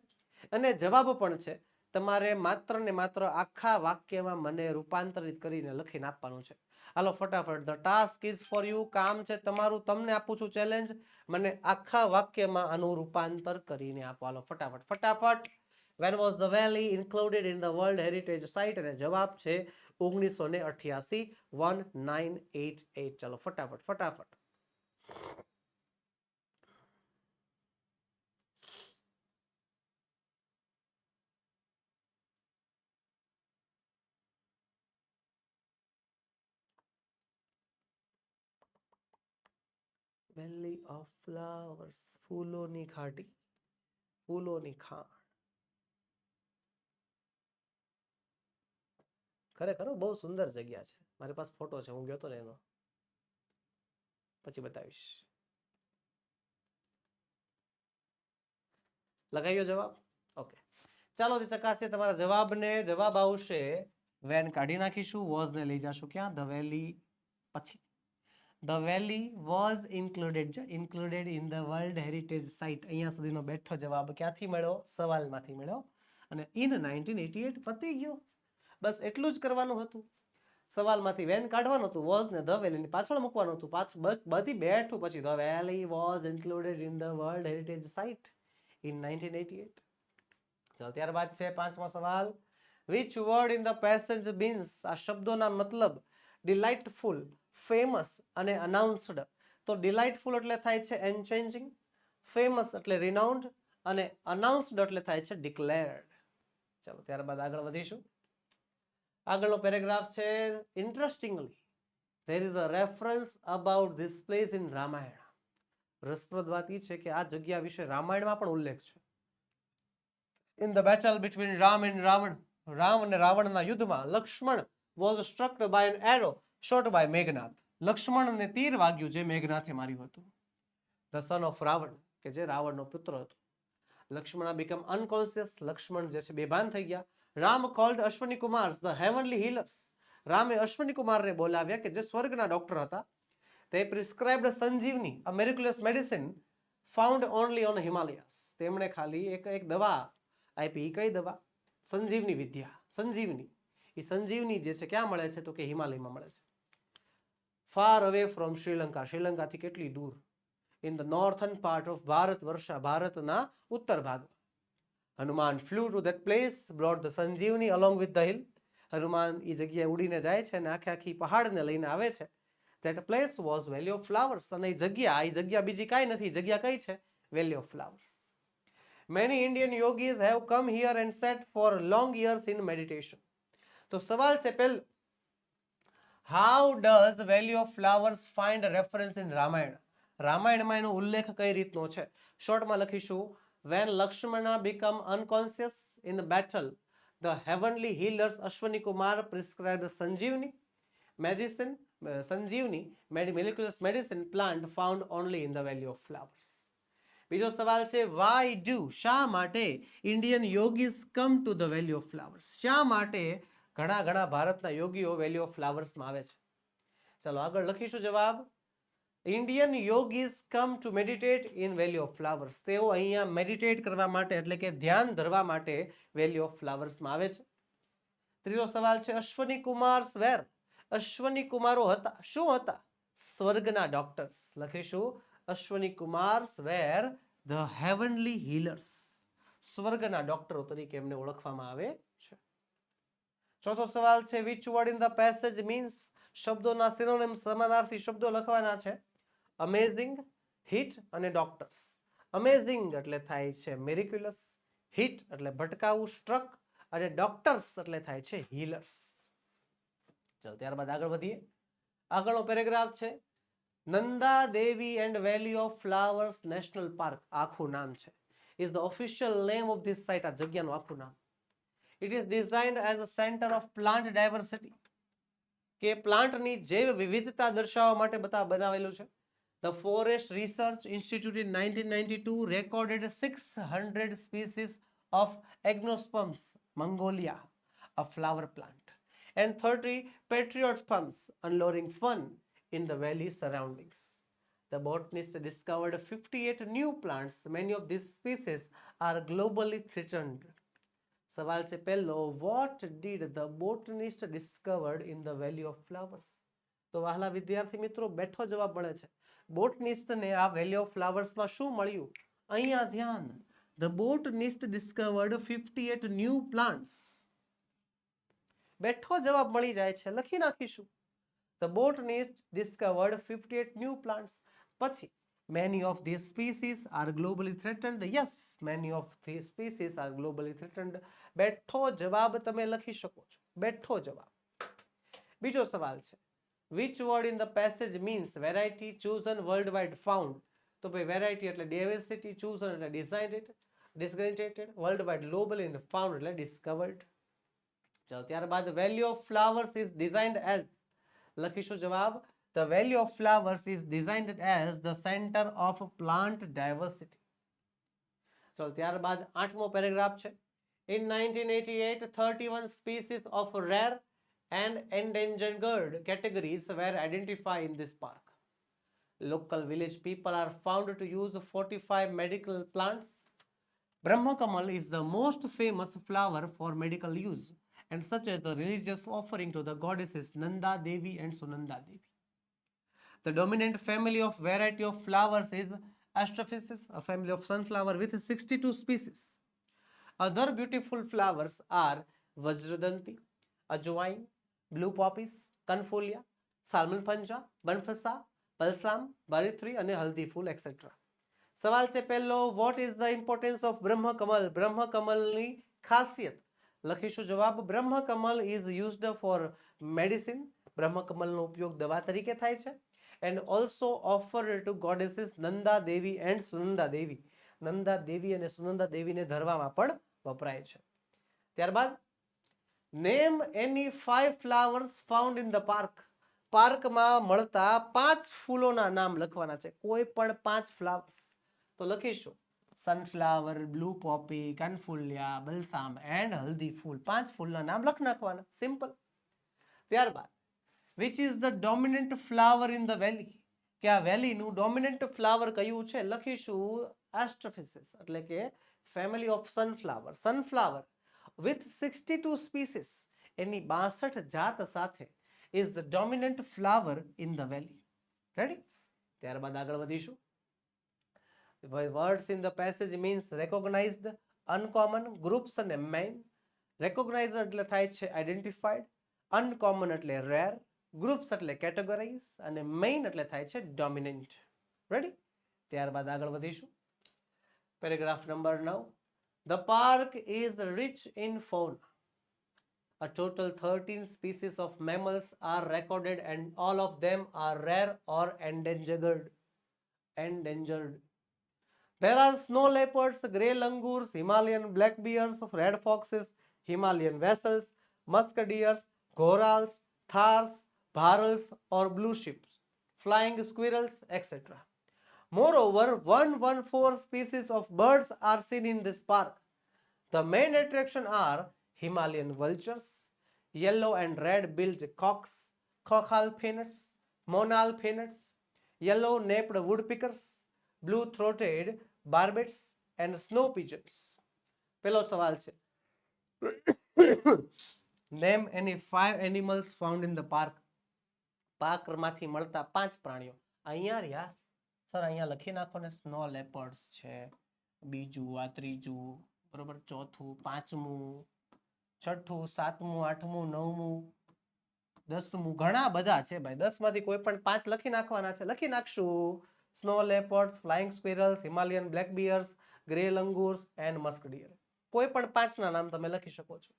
અને જવાબ પણ છે. તમારે માત્ર ને માત્ર આખા વાક્યમાં મને રૂપાંતરિત કરીને લખીને આપવાનું છે. હાલો ફટાફટ, the task is for you. કામ છે તમારું, તમને આપું છું ચેલેન્જ. મને આખા વાક્યમાં આનું રૂપાંતર કરીને આપો. હાલો ફટાફટ ફટાફટ. When was the valley included in the World Heritage Site? અને જવાબ છે 1988, 1988. ચલો ફટાફટ ફટાફટ. વેલી ઓફ ફ્લાવર્સ, ફૂલોની ઘાટી, ફૂલોની ખાણ. ખરેખર બહુ સુંદર જગ્યા છે. મારી પાસે ફોટો છે, હું ગયો તો ને એનો, પછી બતાવીશ. લગાવ્યો જવાબ? ઓકે, ચાલો ચકાસીએ તમારા જવાબને. જવાબ આવશે વેન કાઢી નાખીશું, વોઝ ને લઈ જશું ક્યાં? The valley. પછી the valley was included in the world heritage site. અહીંયા સુધીનો બેઠો જવાબ ક્યાંથી મળ્યો? સવાલમાંથી મળ્યો. અને ઇન 1988 પતી ગયો. બસ એટલું જ કરવાનું હતું. સવાલમાંથી વેન કાઢવાનું હતું, વોઝ ને ધ વેલીની પાછળ મૂકવાનું હતું. બધી બેઠું પછી the valley was included in the world heritage site in 1988. ચાલો ત્યારબાદ છે 5મો સવાલ. Which word in the passage means, આ શબ્દોના મતલબ ડિલાઇટફુલ, ફેમસ અને અનાઉન્સ્ડ. તો ડિલાઇટફુલ એટલે થાય છે એનચેન્જિંગ, ફેમસ એટલે રિનાઉન્ડ અને અનાઉન્સ્ડ એટલે થાય છે ડિક્લેર્ડ. ચાલો ત્યારબાદ આગળ વધીશું. આગળનો પેરેગ્રાફ છે interestingly there is a reference about this place in Ramayana. રસપ્રદ વાત એ છે કે આ જગ્યા વિશે રામાયણમાં પણ ઉલ્લેખ છે. In the battle between Ram and Ravan, Ram અને રાવણના યુદ્ધમાં Lakshman was struck by an arrow shot by Meghnath. લક્ષ્મણને તીર વાગ્યું જે મેઘનાથે માર્યું હતું. The son of રાવણ, કે જે રાવણનો પુત્ર હતો. લક્ષ્મણ બીકમ અનકોન્શિયસ, લક્ષ્મણ જે છે બેભાન થઈ ગયા. Ram called Ashwini Kumar the heavenly healers, રામે અશ્વની કુમારને બોલાવ્યા કે જે સ્વર્ગના ડોક્ટર હતા. તે prescribed Sanjeevani, a miraculous medicine found only on Himalayas, તેમણે ખાલી એક દવા આપી. કઈ દવા? સંજીવની વિદ્યા, સંજીવની. એ સંજીવની જે છે ક્યાં મળે છે? તો કે હિમાલયમાં મળે છે. ફાર અવે ફ્રોમ શ્રીલંકા, શ્રીલંકાથી કેટલી દૂર? In the northern part of Bharatvarsha, ભારતના ઉત્તર ભાગમાં. Hanuman flew to that place, brought the Sanjeevani along with the hill. Hanuman એ જગ્યાએ ઉડીને જાય છે અને આખી પહાડને લઈને આવે છે. That place was valley of flowers, અને એ જગ્યા બીજી કાંઈ નથી, જગ્યા કઈ છે? Valley of flowers. Many Indian yogis have come here and sat for long years in meditation. તો સવાલ છે પહેલો, how does Valley of Flowers find a reference in Ramayana? રામાયણમાં એનો ઉલ્લેખ કઈ રીતનો છે? શોર્ટમાં લખીશું, when Lakshmana become unconscious in the battle, the heavenly healers Ashwani Kumar prescribed Sanjeevani medicine, Sanjeevani miraculous medicine plant found only in the Valley of Flowers. બીજો સવાલ છે, why do, શા માટે Indian yogis come to the valley of flowers? શા માટે ઘણા ભારતના યોગીઓ વેલી of ફ્લાવર્સમાં આવે છે? ચાલો આગળ લખીશું જવાબ. Indian yogis come to meditate in valley of flowers, તેઓ અહીંયા મેડિટેટ કરવા માટે એટલે કે ધ્યાન ધરવા માટે વેલી ઓફ ફ્લાવર્સમાં આવે છે. ત્રીજો સવાલ છે, અશ્વની કુમાર વેર, અશ્વની કુમારો હતા, શું હતા? સ્વર્ગના ડોક્ટર્સ. લખીશું, અશ્વની કુમાર વેર ધ હેવનલી હીલર્સ, સ્વર્ગના ડોક્ટરો તરીકે એમને ઓળખવામાં આવે છે. ચોથો સવાલ છે, which word in the passage means, શબ્દોના સિનોનિમ સમાનાર્થી શબ્દો લખવાના છે. અમેઝિંગ, હિટ અને ડોક્ટર્સ. અમેઝિંગ એટલે થાય છે મેરિક્યુલસ, હિટ એટલે ભટકાવું, સ્ટ્રક, અને ડોક્ટર્સ એટલે થાય છે હીલર્સ. ચાલો ત્યારબાદ આગળ વધીએ. આગળનો પેરેગ્રાફ છે, Nanda Devi and valley of flowers national park, આખું નામ છે, is the official name of this site, આ જગ્યાનું આખું નામ. It is designed as a centre of plant diversity, કે પ્લાન્ટની જૈવ વિવિધતા દર્શાવવા માટે બનાવેલું છે. The forest research institute in 1992 recorded 600 species of angiosperms magnolia, a flower plant, and 30 patriotsperms unloading fun in the valley surroundings. The botanists discovered 58 new plants. Many of these species are globally threatened. સવાલ છે પહેલો, what did the botanist discovered in the valley of flowers? તો વહાલા વિદ્યાર્થી મિત્રો, બેઠો જવાબ મળે છે. બોટનિસ્ટને આ વેલી ઓફ ફ્લાવર્સમાં શું મળ્યું? અહીંયા ધ્યાન, the botanist discovered 58 new plants. બેઠો જવાબ મળી જાય છે, લખી નાખીશું. The botanist discovered 58 new plants. પછી, many of these species are globally threatened. Yes, many of these species are globally threatened. બેઠો જવાબ તમે લખી શકો છો, બેઠો જવાબ. બીજો સવાલ છે, which word in the passage means variety chosen worldwide found? તો ભાઈ વેરાયટી એટલે diversity, chosen એટલે designated, worldwide globally and found એટલે discovered. ચાલો ત્યારબાદ, value of flowers is designed as, લખીશું જવાબ, the value of flowers is designed as the center of plant diversity. ચાલો ત્યારબાદ આઠમો પેરેગ્રાફ છે, in 1988 31 species of rare and endangered categories were identified in this park. Local village people are found to use 45 medical plants. Brahmakamal is the most famous flower for medical use, and such as the religious offering to the goddesses Nanda Devi and Sunanda Devi. The dominant family of variety of flowers is Astrophysis, a family of sunflower with 62 species. Other beautiful flowers are Vajradanti, Ajwain, blue poppies, Confolia, Salmon Panja, Banfasa, Balsam, Barithri અને હલ્દી ફૂલ et cetera. સવાલ છે પહેલો, what is the importance of બ્રહ્મકમલ? બ્રહ્મકમલની ખાસિયત. લખીશું જવાબ, બ્રહ્મકમલ is used for medicine. બ્રહ્મકમલનો ઉપયોગ દવા તરીકે થાય છે. And also offered to goddesses Nanda Devi and Sunanda Devi. Nanda દેવી અને સુનંદા દેવીને ધરવામાં પણ વપરાય છે. ત્યારબાદ, name any 5 flowers found in the park. પાર્કમાં મળતા 5 ફૂલોના નામ લખવાના છે, કોઈ પણ 5 ફ્લાવર્સ. તો લખીશું, સનફ્લાવર, બ્લુ પોપી, કનફુલિયા, બલસામ એન્ડ હલ્દી ફૂલ. 5 ફૂલના નામ લખ નાખવાના, સિમ્પલ. ત્યારબાદ which is the dominant flower in the વેલી, કે આ વેલીનું ડોમિનન્ટ ફ્લાવર કયું છે, લખીશું એસ્ટ્રોફિસિસ, એટલે કે family of sunflower. Sunflower with 62 species, એની 62 જાત સાથે is the dominant flower in the valley. Ready? ત્યારબાદ આગળ વધીશું. Words in the passage means recognised, uncommon, groups અને મેઇન. રેકોગ્નાઇઝ એટલે થાય છે આઈડેન્ટિફાઈડ, અનકોમન એટલે રેર, ગ્રુપ્સ એટલે કેટેગરાઇઝ અને મેઇન એટલે થાય છે ડોમિનન્ટ. રેડી? ત્યારબાદ આગળ વધીશું. Paragraph number 9. The park is rich in fauna. A total 13 species of mammals are recorded and all of them are rare or endangered. There are snow leopards, grey langurs, Himalayan black bears, red foxes, Himalayan vessels, musk deers, ghorals, thars, bharals or blue sheep, flying squirrels, etc. Moreover, 114 species of birds are seen in this park. The main attraction are Himalayan vultures, yellow and red-billed cocks, cockle pheasants, monal pheasants, yellow-napped woodpeckers, blue-throated barbets and snow pigeons. પેલો સવાલ છે, Name any 5 animals found in the park. પાર્કમાંથી મળતા 5 પ્રાણીઓ. અહીંયા રહ્યા sir, અહીંયા લખી નાખો ને. સ્નો લેપર્ડ્સ છે, બીજું આ ત્રીજું, બરોબર, ચોથું, પાંચમું, છઠ્ઠું, સાતમું, આઠમું, નવમું, 10મું, ઘણા બધા છે ભાઈ. 10 માંથી કોઈ પણ 5 લખી નાખવાના છે. લખી નાખશું. Snow leopards, flying squirrels, Himalayan black bears, grey langurs and musk deer. કોઈ પણ 5 ના નામ તમે લખી શકો છો.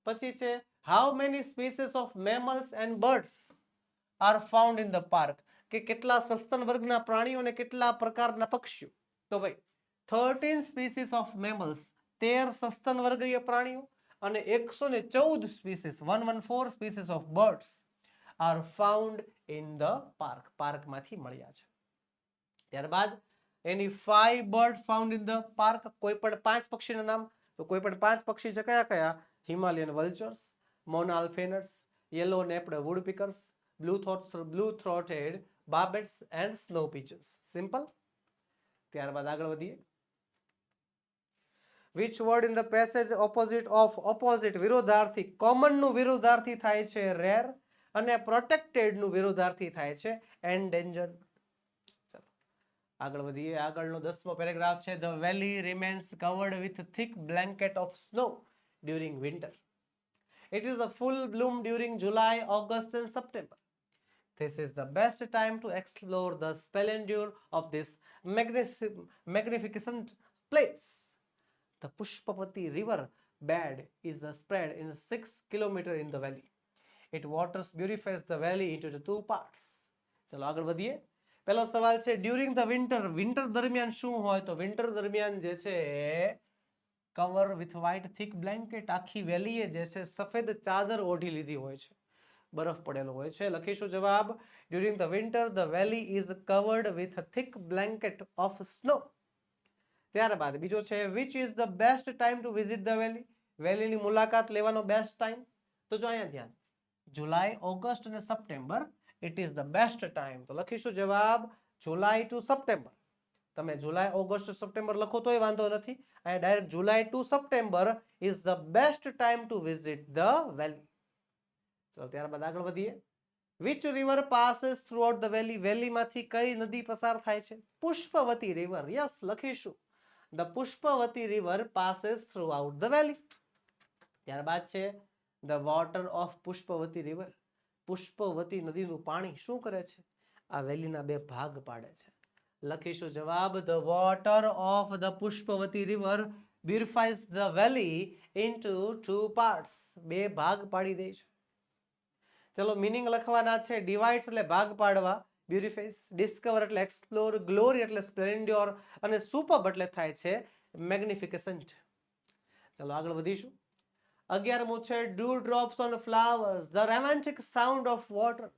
પછી છે how many species of mammals and birds are found in the park, કે કેટલા સસ્તન વર્ગના પ્રાણીઓ અને કેટલા પ્રકારના પક્ષીઓ. તો ભાઈ 13 સ્પીસીસ ઓફ મેમલ્સ, 13 સસ્તન વર્ગીય પ્રાણીઓ અને 114 species, 114 species of birds are found in the park. પાર્કમાંથી મળ્યા છે. ત્યારબાદ એની 5 bird found in the park, કોઈ પણ 5 પક્ષીના નામ. તો કોઈ પણ 5 પક્ષી છે કયા કયા? Himalayan vultures, monal pheasants, yellow naped woodpeckers, blue-throated barbets and snow pigeons. Simple. ત્યારબાદ આગળ વધીએ. Which word in the passage opposite of opposite, વિરોધાર્થી, common નું વિરોધાર્થી થાય છે rare અને protected નું વિરોધાર્થી થાય છે endangered. ચલો આગળ વધીએ. આગળનો 10મો પેરેગ્રાફ છે. The valley remains covered with thick blanket of snow during winter. It is a full bloom during July, August and September. This is the best time to explore the splendor of this magnificent place. The Pushpavati river bed is spread in 6 kilometers in the valley. It waters beautifies the valley into the 2 parts. ચલો આગળ વધીએ. પહેલો સવાલ છે during the winter. Winter દરમિયાન શું હોય? તો વિન્ટર દરમિયાન જે છે cover with white thick blanket, આખી વેલીએ જે છે સફેદ ચાદર ઓઢી લીધી હોય છે, બરફ પડેલો હોય છે. લખીશું જવાબ. During the winter the valley is covered with thick blanket of snow. ત્યારબાદ બીજો છે which is the best time to visit the valley. વેલીની મુલાકાત લેવાનો બેસ્ટ ટાઈમ. તો જો અહીંયા ધ્યાન, જુલાઈ, ઓગસ્ટ અને September it is the best time. તો લખીશું જવાબ જુલાઈ ટુ સપ્ટેમ્બર. તમે જુલાઈ, ઓગસ્ટ, સપ્ટેમ્બર લખો તોય વાંધો નથી. અહીંયા direct July to September is the best time to visit the valley. ચલો ત્યારબાદ આગળ વધીએ. Which river passes throughout the valley. વેલીમાંથી કઈ નદી પસાર થાય છે? પુષ્પવતી રિવર. યસ, લખીશું the Pushpavati river passes throughout the valley. ત્યારબાદ છે the water of Pushpavati river. પુષ્પવતી નદીનું પાણી શું કરે છે? આ વેલીના 2 ભાગ પાડે છે. લખીશું જવાબ the water of the Pushpavati river beautifies the valley into 2 parts. 2 ભાગ પાડી દે છે. ચલો મિનિંગ લખવાના છે. ડિવાઇડ્સ એટલે ભાગ પાડવા, બ્યુટિફાઈઝ, ડિસ્કવર એટલે એક્સપ્લોર, ગ્લોરી એટલે સ્પ્લેન્ડ્યોર અને સુપર્બ એટલે થાય છે મેગ્નિફિકેસન્ટ. ચલો આગળ વધીશું. 11મું છે dew drops on flowers, the romantic sound of water,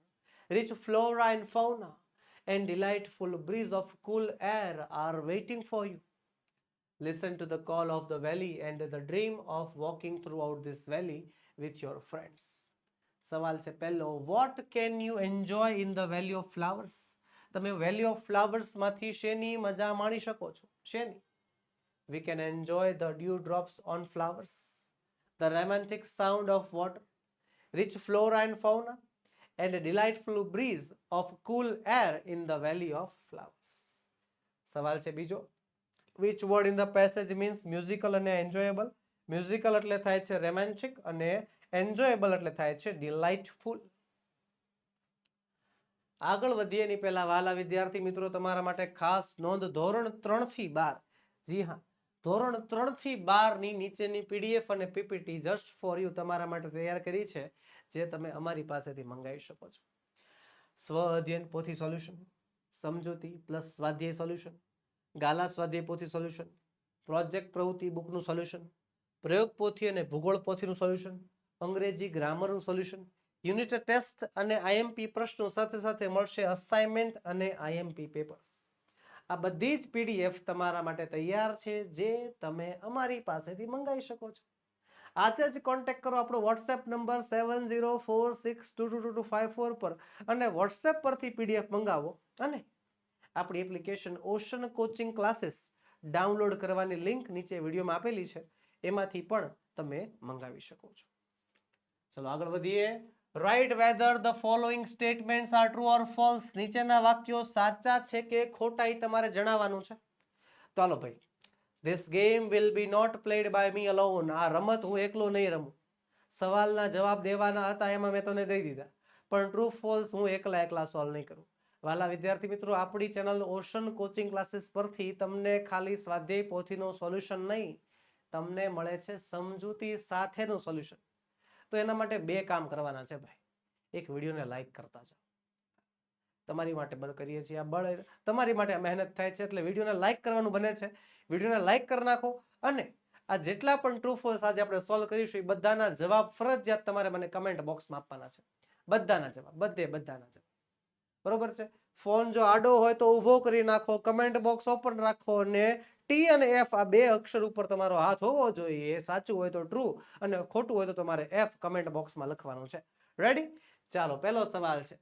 rich flora and fauna and delightful breeze of cool air are waiting for you. listen to the call of the valley and the dream of walking throughout this valley with your friends. સવાલ છે પહેલો, what can you enjoy in the valley of flowers? તમે વેલી of flowers માંથી શેની મજા માણી શકો છો? શેની? We can enjoy the dewdrops on flowers, the romantic sound of water, rich flora and fauna, and a delightful breeze of cool air in the valley of flowers. સવાલ છે બીજો, which word in the passage means musical અને enjoyable? Musical એટલે થાય છે romantic અને enjoyable એટલે થાય છે ડિલાઇટફુલ. આગળ વધીએ એની પહેલા વાલા વિદ્યાર્થી મિત્રો, તમારા માટે ખાસ નોંધ, ધોરણ 3 થી 12, જી હા, ધોરણ 3 થી 12 ની નીચેની પીડીએફ અને પીપીટી જસ્ટ ફોર યુ તમારા માટે તૈયાર કરી છે, જે તમે અમારી પાસેથી મંગાવી શકો છો. સ્વ અધ્યયન પોથી સોલ્યુશન, સમજૂતી પ્લસ સ્વાધ્યાય સોલ્યુશન, ગાલા સ્વાધ્યાય પોથી સોલ્યુશન, પ્રોજેક્ટ પ્રવૃત્તિ બુકનું સોલ્યુશન, પ્રયોગ પોથી અને ભૂગોળ પોથીનું સોલ્યુશન, અંગ્રેજી ગ્રામરનું સોલ્યુશન, યુનિટ ટેસ્ટ અને આઈએમપી પ્રશ્નો સાથે સાથે મળશે અસાઇનમેન્ટ અને આઈએમપી પેપર્સ. આ બધી જ પીડીએફ તમારા માટે તૈયાર છે, જે તમે અમારી પાસેથી મંગાવી શકો છો. આજે જ કોન્ટેક્ટ કરો આપણો વોટ્સએપ નંબર 7046222254 પર અને વોટ્સએપ પરથી પીડીએફ મંગાવો અને આપણી application ocean coaching classes download કરવાની લિંક નીચે વિડીયોમાં આપેલી છે, એમાંથી પણ તમે મંગાવી શકો છો. ચલો આગળ વધીએ. Write whether the following statements are true or false. નીચેના વાક્યો સાચા છે કે ખોટા એ તમારે જણાવવાનું છે. ચાલો ભાઈ, this game will be not played by me alone. આ રમત હું એકલો નહીં રમું. સવાલના જવાબ દેવાના હતા, એમાં મેં તમને દઈ દીધા, પણ ટ્રુ ફોલ્સ હું એકલા સોલ્વ નહીં કરું. વાલા વિદ્યાર્થી મિત્રો, આપણી ચેનલ ઓશન કોચિંગ ક્લાસીસ પરથી તમને ખાલી સ્વાધ્યાય પોથીનું સોલ્યુશન નહીં, તમને મળે છે સમજૂતી સાથેનું સોલ્યુશન. તો એના માટે બે કામ કરવાના છે ભાઈ. એક, વિડીયોને લાઈક કરતા જાઓ. તમારી માટે બળ કરીએ છીએ, આ બળ તમારી માટે મહેનત થાય છે, એટલે વિડીયોને લાઈક કરવાનું બને છે. વિડીયોને લાઈક કરી નાખો અને આ જેટલા પણ ટ્રુ ફોલ્સ આજે આપણે સોલ્વ કરીશું એ બધાના જવાબ ફરજિયાત તમારે મને કમેન્ટ બોક્સમાં આપવાના છે. બધાના જવાબ, બધાના જવાબ. બરોબર છે? ફોન જો આડો હોય તો ઊભો કરી નાખો, કમેન્ટ બોક્સ ઓપન રાખો અને ટી અને એફ આ બે અક્ષર ઉપર તમારો હાથ હોવો જોઈએ. સાચું હોય તો ટ્રુ અને ખોટું હોય તો તમારે એફ કમેન્ટ બોક્સમાં લખવાનું છે. રેડી? ચાલો, પહેલો સવાલ છે,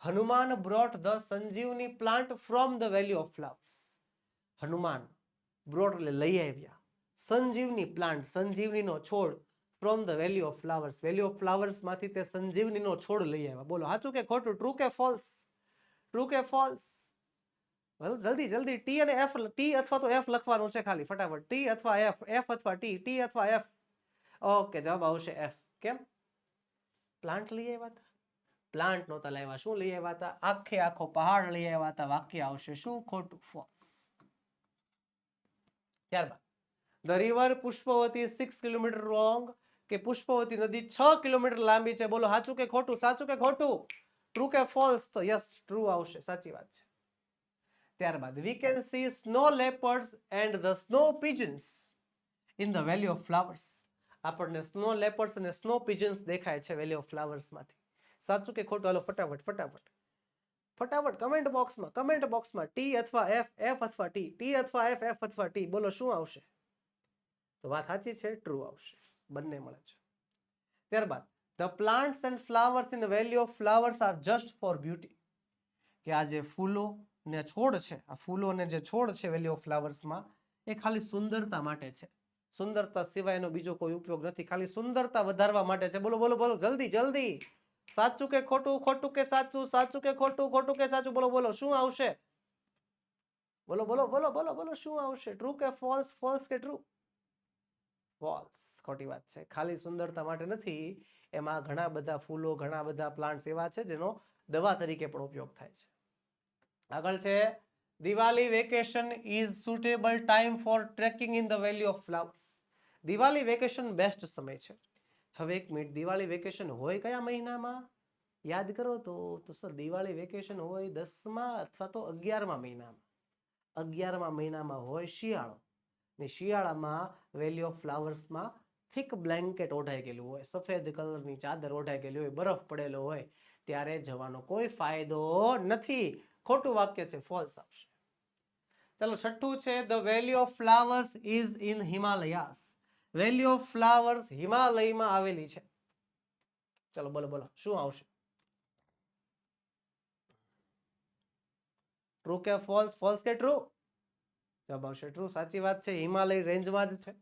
Hanuman brought the Sanjeevani plant from the valley of flowers. Hanuman brought એટલે લઈ આવ્યા, સંજીવની પ્લાન્ટ સંજીવનીનો છોડ, from the valley of flowers valley of flowers માંથી તે સંજીવનીનો છોડ લઈ આવ્યા. બોલો સાચું કે ખોટું, ટ્રુ કે ફોલ્સ? ટ્રુ કે ફોલ્સ? જલ્દી જલ્દી ટી અને એફ, ટી અથવા તો એફ લખવાનું છે ખાલી, ફટાફટ. ટી અથવા એફ, એફ અથવા ટી, ટી અથવા એફ. ઓકે, જવાબ આવશે એફ. કેમ? પ્લાન્ટ લઈ આવ્યા હતા? પ્લાન્ટ નહોતા લાવ્યા. શું લઈ આવ્યા હતા? આખો પહાડ લઈ આવ્યા હતા. વાક્ય આવશે શું? ખોટું, ફોલ્સ. ત્યારબાદ, the river Pushpavati 6 kilometre long, કે પુષ્પવતી નદી 6 કિલોમીટર લાંબી છે. બોલો સાચું કે ખોટું? સાચું કે ખોટું? ટ્રુ કે ફોલ્સ? તો યસ, ટ્રુ આવશે, સાચી વાત છે. ત્યારબાદ, we can see snow leopards and the snow pigeons in the valley of flowers. આપણને સ્નો લેપર્ડ્સ અને સ્નો પિજન્સ દેખાય છે વેલી ઓફ ફ્લાવર્સ માંથી. સાચું કે ખોટું? હાલો ફટાફટ કમેન્ટ બોક્સમાં ટી અથવા એફ, એફ અથવા ટી, ટી અથવા એફ, એફ અથવા ટી. બોલો શું આવશે? તો વાત સાચી છે, ટ્રુ આવશે. બંને મળે છે. ત્યારબાદ, the plants and flowers in the valley of flowers are just four beauty. કે આ જે ફૂલો ને છોડ છે, આ ફૂલો ને જે છોડ છે વેલી ઓફ ફ્લાવર્સમાં, એ ખાલી સુંદરતા માટે છે. સુંદરતા સિવાયનો બીજો કોઈ ઉપયોગ નથી, ખાલી સુંદરતા વધારવા માટે છે. બોલો જલ્દી. સાચું કે ખોટું? ખોટું કે સાચું? સાચું કે ખોટું? ખોટું કે સાચું? બોલો શું આવશે? બોલો શું આવશે? ટ્રુ કે ફોલ્સ? ફોલ્સ કે ટ્રુ? ફોલ્સ. ખોટી વાત છે. ખાલી સુંદરતા માટે નથી, એમાં ઘણા બધા ફૂલો, ઘણા બધા પ્લાન્ટ્સ એવા છે જેનો દવા તરીકે પણ ઉપયોગ થાય છે. આગળ છે, Diwali vacation is suitable time for trekking in the valley of flowers. Diwali vacation best સમય છે. હવે એક મિનિટ, દિવાળી વેકેશન હોય કયા મહિનામાં? યાદ કરો તો સર દિવાળી વેકેશન હોય 10મા અથવા તો 11મા મહિનામાં. 11મા મહિનામાં હોય શિયાળો, ને શિયાળામાં વેલી ઓફ ફ્લાવર્સમાં થીક બ્લેન્કેટ ઓઢાઈ ગયેલું હોય, સફેદ કલરની ચાદર ઓઢાઈ ગયેલી હોય, બરફ પડેલો હોય, ત્યારે જવાનો કોઈ ફાયદો નથી. ખોટું વાક્ય છે, ફોલ્સ આવશે. ચલો છઠ્ઠું છે the valley of flowers is in Himalayas. Valley of flowers હિમાલયમાં આવેલી છે. ચલો બોલો બોલો શું આવશે? ટ્રુ કે ફોલ્સ? ફોલ્સ કે ટ્રુ? જવાબ આવશે ટ્રુ. સાચી વાત છે, હિમાલય રેન્જમાં જ છે.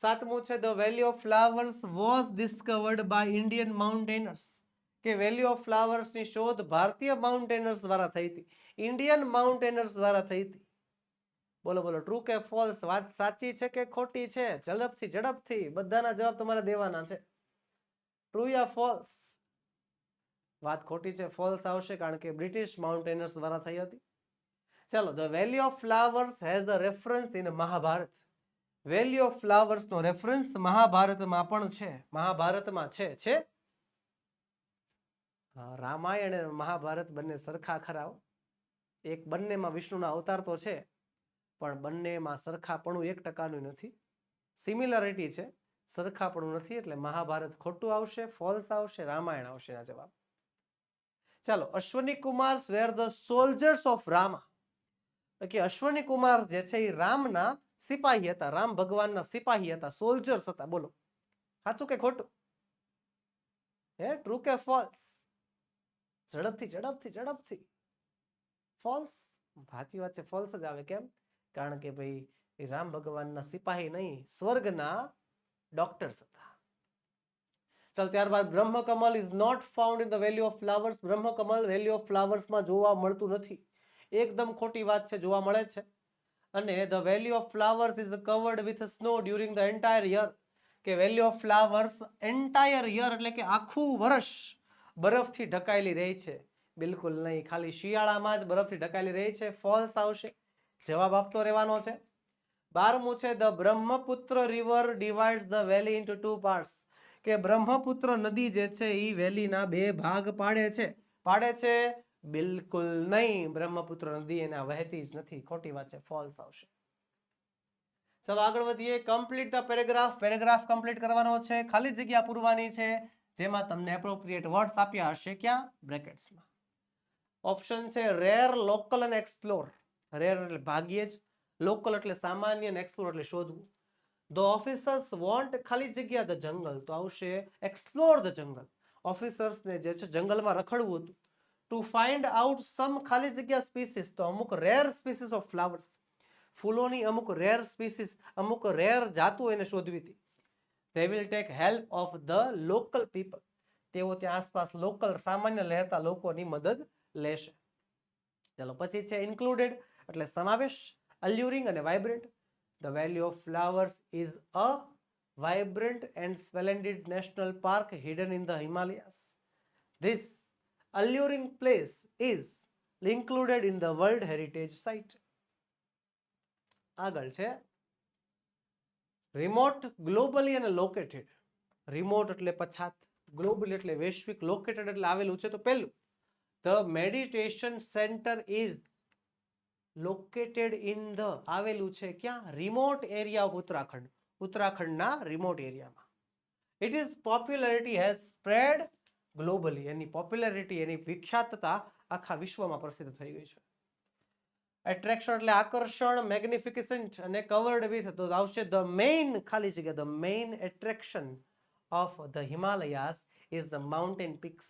સાતમું છે the valley of flowers was discovered by Indian mountaineers. કે વેલી ઓફ ફ્લાવર્સ ની શોધ ભારતીય માઉન્ટેનર્સ દ્વારા થઈ હતી, ઇન્ડિયન માઉન્ટેનર્સ દ્વારા થઈ હતી. બોલો બોલો ટ્રુ કે ફોલ્સ? વાત સાચી છે કે ખોટી છે? ઝડપથી ઝડપથી બધાના જવાબ તમારે દેવાના છે. ટ્રુ યા ફોલ્સ? વાત ખોટી છે, ફોલ્સ આવશે, કારણ કે બ્રિટિશ માઉન્ટેનર્સ દ્વારા થઈ હતી. ચલો the valley of flowers has a reference in Mahabharata. Valley of flowers નો રેફરન્સ મહાભારતમાં પણ છે. મહાભારતમાં છે. રામાયણ અને મહાભારત બંને સરખા ખરા. એક બંનેમાં વિષ્ણુના અવતાર તો છે, પણ બંનેમાં સરખાપણું 1% નથી. સિમિલરિટી છે, સરખાપણું નથી. એટલે મહાભારત ખોટું આવશે, ફોલ્સ આવશે, રામાયણ આવશે એના જવાબ. ચાલો અશ્વની કુમાર વેર ધ સોલ્જર્સ ઓફ રામા. કે અશ્વની કુમાર જે છે એ રામના સિપાહી હતા, રામ ભગવાનના સિપાહી હતા, સોલ્જર્સ હતા. બોલો સાચું કે ખોટું? હે ટ્રુ કે ફોલ્સ? ઝડપથી ઝડપથી ઝડપથી. ફોલ્સ. સાચી વાત છે, ફોલ્સ જ આવે. કેમ? કારણ કે ભાઈ રામ ભગવાનના સિપાહી નહીં, સ્વર્ગના ડોક્ટર્સ હતા. ચાલ ત્યારબાદ Brahmakamal is not found in the valley of flowers. Brahmakamal valley of ફ્લાવર્સમાં જોવા મળતું નથી. એકદમ ખોટી વાત છે, જોવા મળે છે. અને the valley of flowers is covered with snow during the entire year. કે valley of flowers entire year એટલે કે આખું વર્ષ બરફથી ઢકાયેલી રહી છે. બિલકુલ નહીં, ખાલી શિયાળામાં જ બરફથી ઢકાયેલી રહી છે. ફોલ્સ આવશે. જવાબ આપતો રહેવાનો છે. 12મું છે the Brahmaputra river divides the valley into 2 parts. કે બ્રહ્મપુત્ર નદી જે છે એ વેલીના 2 ભાગ પાડે છે. પાડે છે? બિલકુલ નહીં, બ્રહ્મપુત્ર નદી એના વહેતી જ નથી. ખોટી વાત છે, ફોલ્સ આવશે. ચલો આગળ વધીએ. Complete the paragraph. Paragraph complete કરવાનો છે, ખાલી જગ્યા પૂરવાની છે, જેમાં તમને એપ્રોપ્રિએટ વર્ડ્સ આપ્યા હશે. ક્યાં? બ્રેકેટ્સમાં. ઓપ્શન છે રેર, લોકલ અને એક્સપ્લોર. રેર એટલે ભાગ્યે જ, લોકલ એટલે સામાન્ય, અને એક્સપ્લોર એટલે શોધવું. ધ ઓફિસર્સ વોન્ટ ખાલી જગ્યા ધ જંગલ, તો આવશે એક્સપ્લોર ધ જંગલ. ઓફિસર્સને જે છે જંગલમાં રખડવું હતું. ટુ ફાઇન્ડ આઉટ સમ ખાલી જગ્યા સ્પીસીસ, તો અમુક રેર સ્પીસીસ ઓફ ફ્લાવર્સ, ફૂલોની અમુક રેર સ્પીસીસ, અમુક રેર જાતો એને શોધવી હતી. they will take help of the local people. તેઓ ત્યાં આસપાસ લોકલ સામાન્ય રહેતા લોકોની મદદ લેશે. ચલો પછી છે ઇન્ક્લુડેડ એટલે સમાવેશ, અલ્યુરિંગ અને vibrant. The valley of flowers is a vibrant and splendid national park hidden in the Himalayas. This alluring place is included in the World Heritage Site. આગળ છે રિમોટ, ગ્લોબલી અને લોકેટેડ. રિમોટ એટલે પછાત, globally એટલે વૈશ્વિક, located એટલે આવેલું છે. તો પહેલું the meditation centre is located in the, આવેલું છે ક્યાં? રિમોટ એરિયા ઓફ ઉત્તરાખંડ, ઉત્તરાખંડના રિમોટ એરિયામાં. It is popularity has spread globally. એની પોપ્યુલારિટી, એની વિખ્યાતતા આખા વિશ્વમાં પ્રસિદ્ધ થઈ ગઈ છે. એટ્રેક્શન એટલે આકર્ષણ, મેગ્નિફિકેન્ટ અને કવર્ડ વિથ, તો આવશે ધ મેઇન ખાલી જગ્યા the main attraction of the Himalayas is the mountain peaks.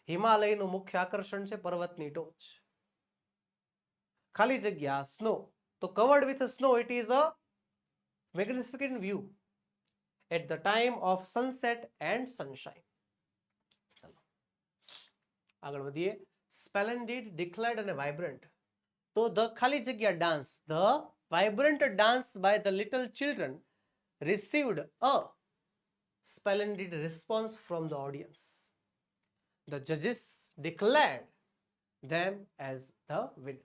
હિમાલયનું મુખ્ય આકર્ષણ છે પર્વતની ટોચ. ખાલી જગ્યા સ્નો, તો covered with snow it is a magnificent view at the time of sunset and sunshine. ચલો આગળ વધીએ. સ્પ્લેન્ડિડ, ડિક્લાઇડ અને વાઇબ્રન્ટ. તો ધ ખાલી જગ્યા dance, the vibrant dance by the little children received a splendid response from the audience. The judges declared them as the winners.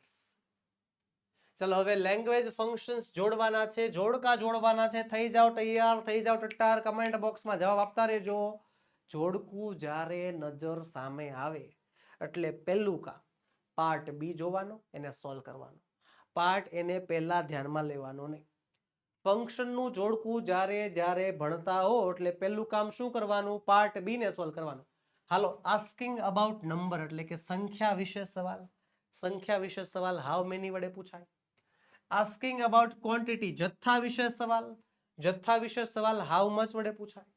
ચલો હવે language functions જોડવાના છે, જોડકા જોડવાના છે. થઈ જાવ તૈયાર, થઈ જાવ ટટ્ટાર. કમેન્ટ બોક્સમાં જવાબ આપતા રહેજો. જોડકું જ્યારે નજર સામે આવે એટલે પહેલું કામ પાર્ટ બી જોવાનો, એને સોલ્વ કરવાનો. પાર્ટ એને પહેલા ધ્યાનમાં લેવાનો નહીં. ફંક્શનનું જોડકું જ્યારે જ્યારે ભણતા હો એટલે પહેલું કામ શું કરવાનું? પાર્ટ બી ને સોલ્વ કરવાનું. હાલો, આસ્કિંગ અબાઉટ નંબર એટલે કે સંખ્યા વિશે સવાલ. સંખ્યા વિશે સવાલ હાઉ મેની વડે પૂછાય. આસ્કિંગ અબાઉટ ક્વોન્ટિટી, જથ્થા વિશે સવાલ. જથ્થા વિશે સવાલ હાઉ મચ વડે પૂછાય.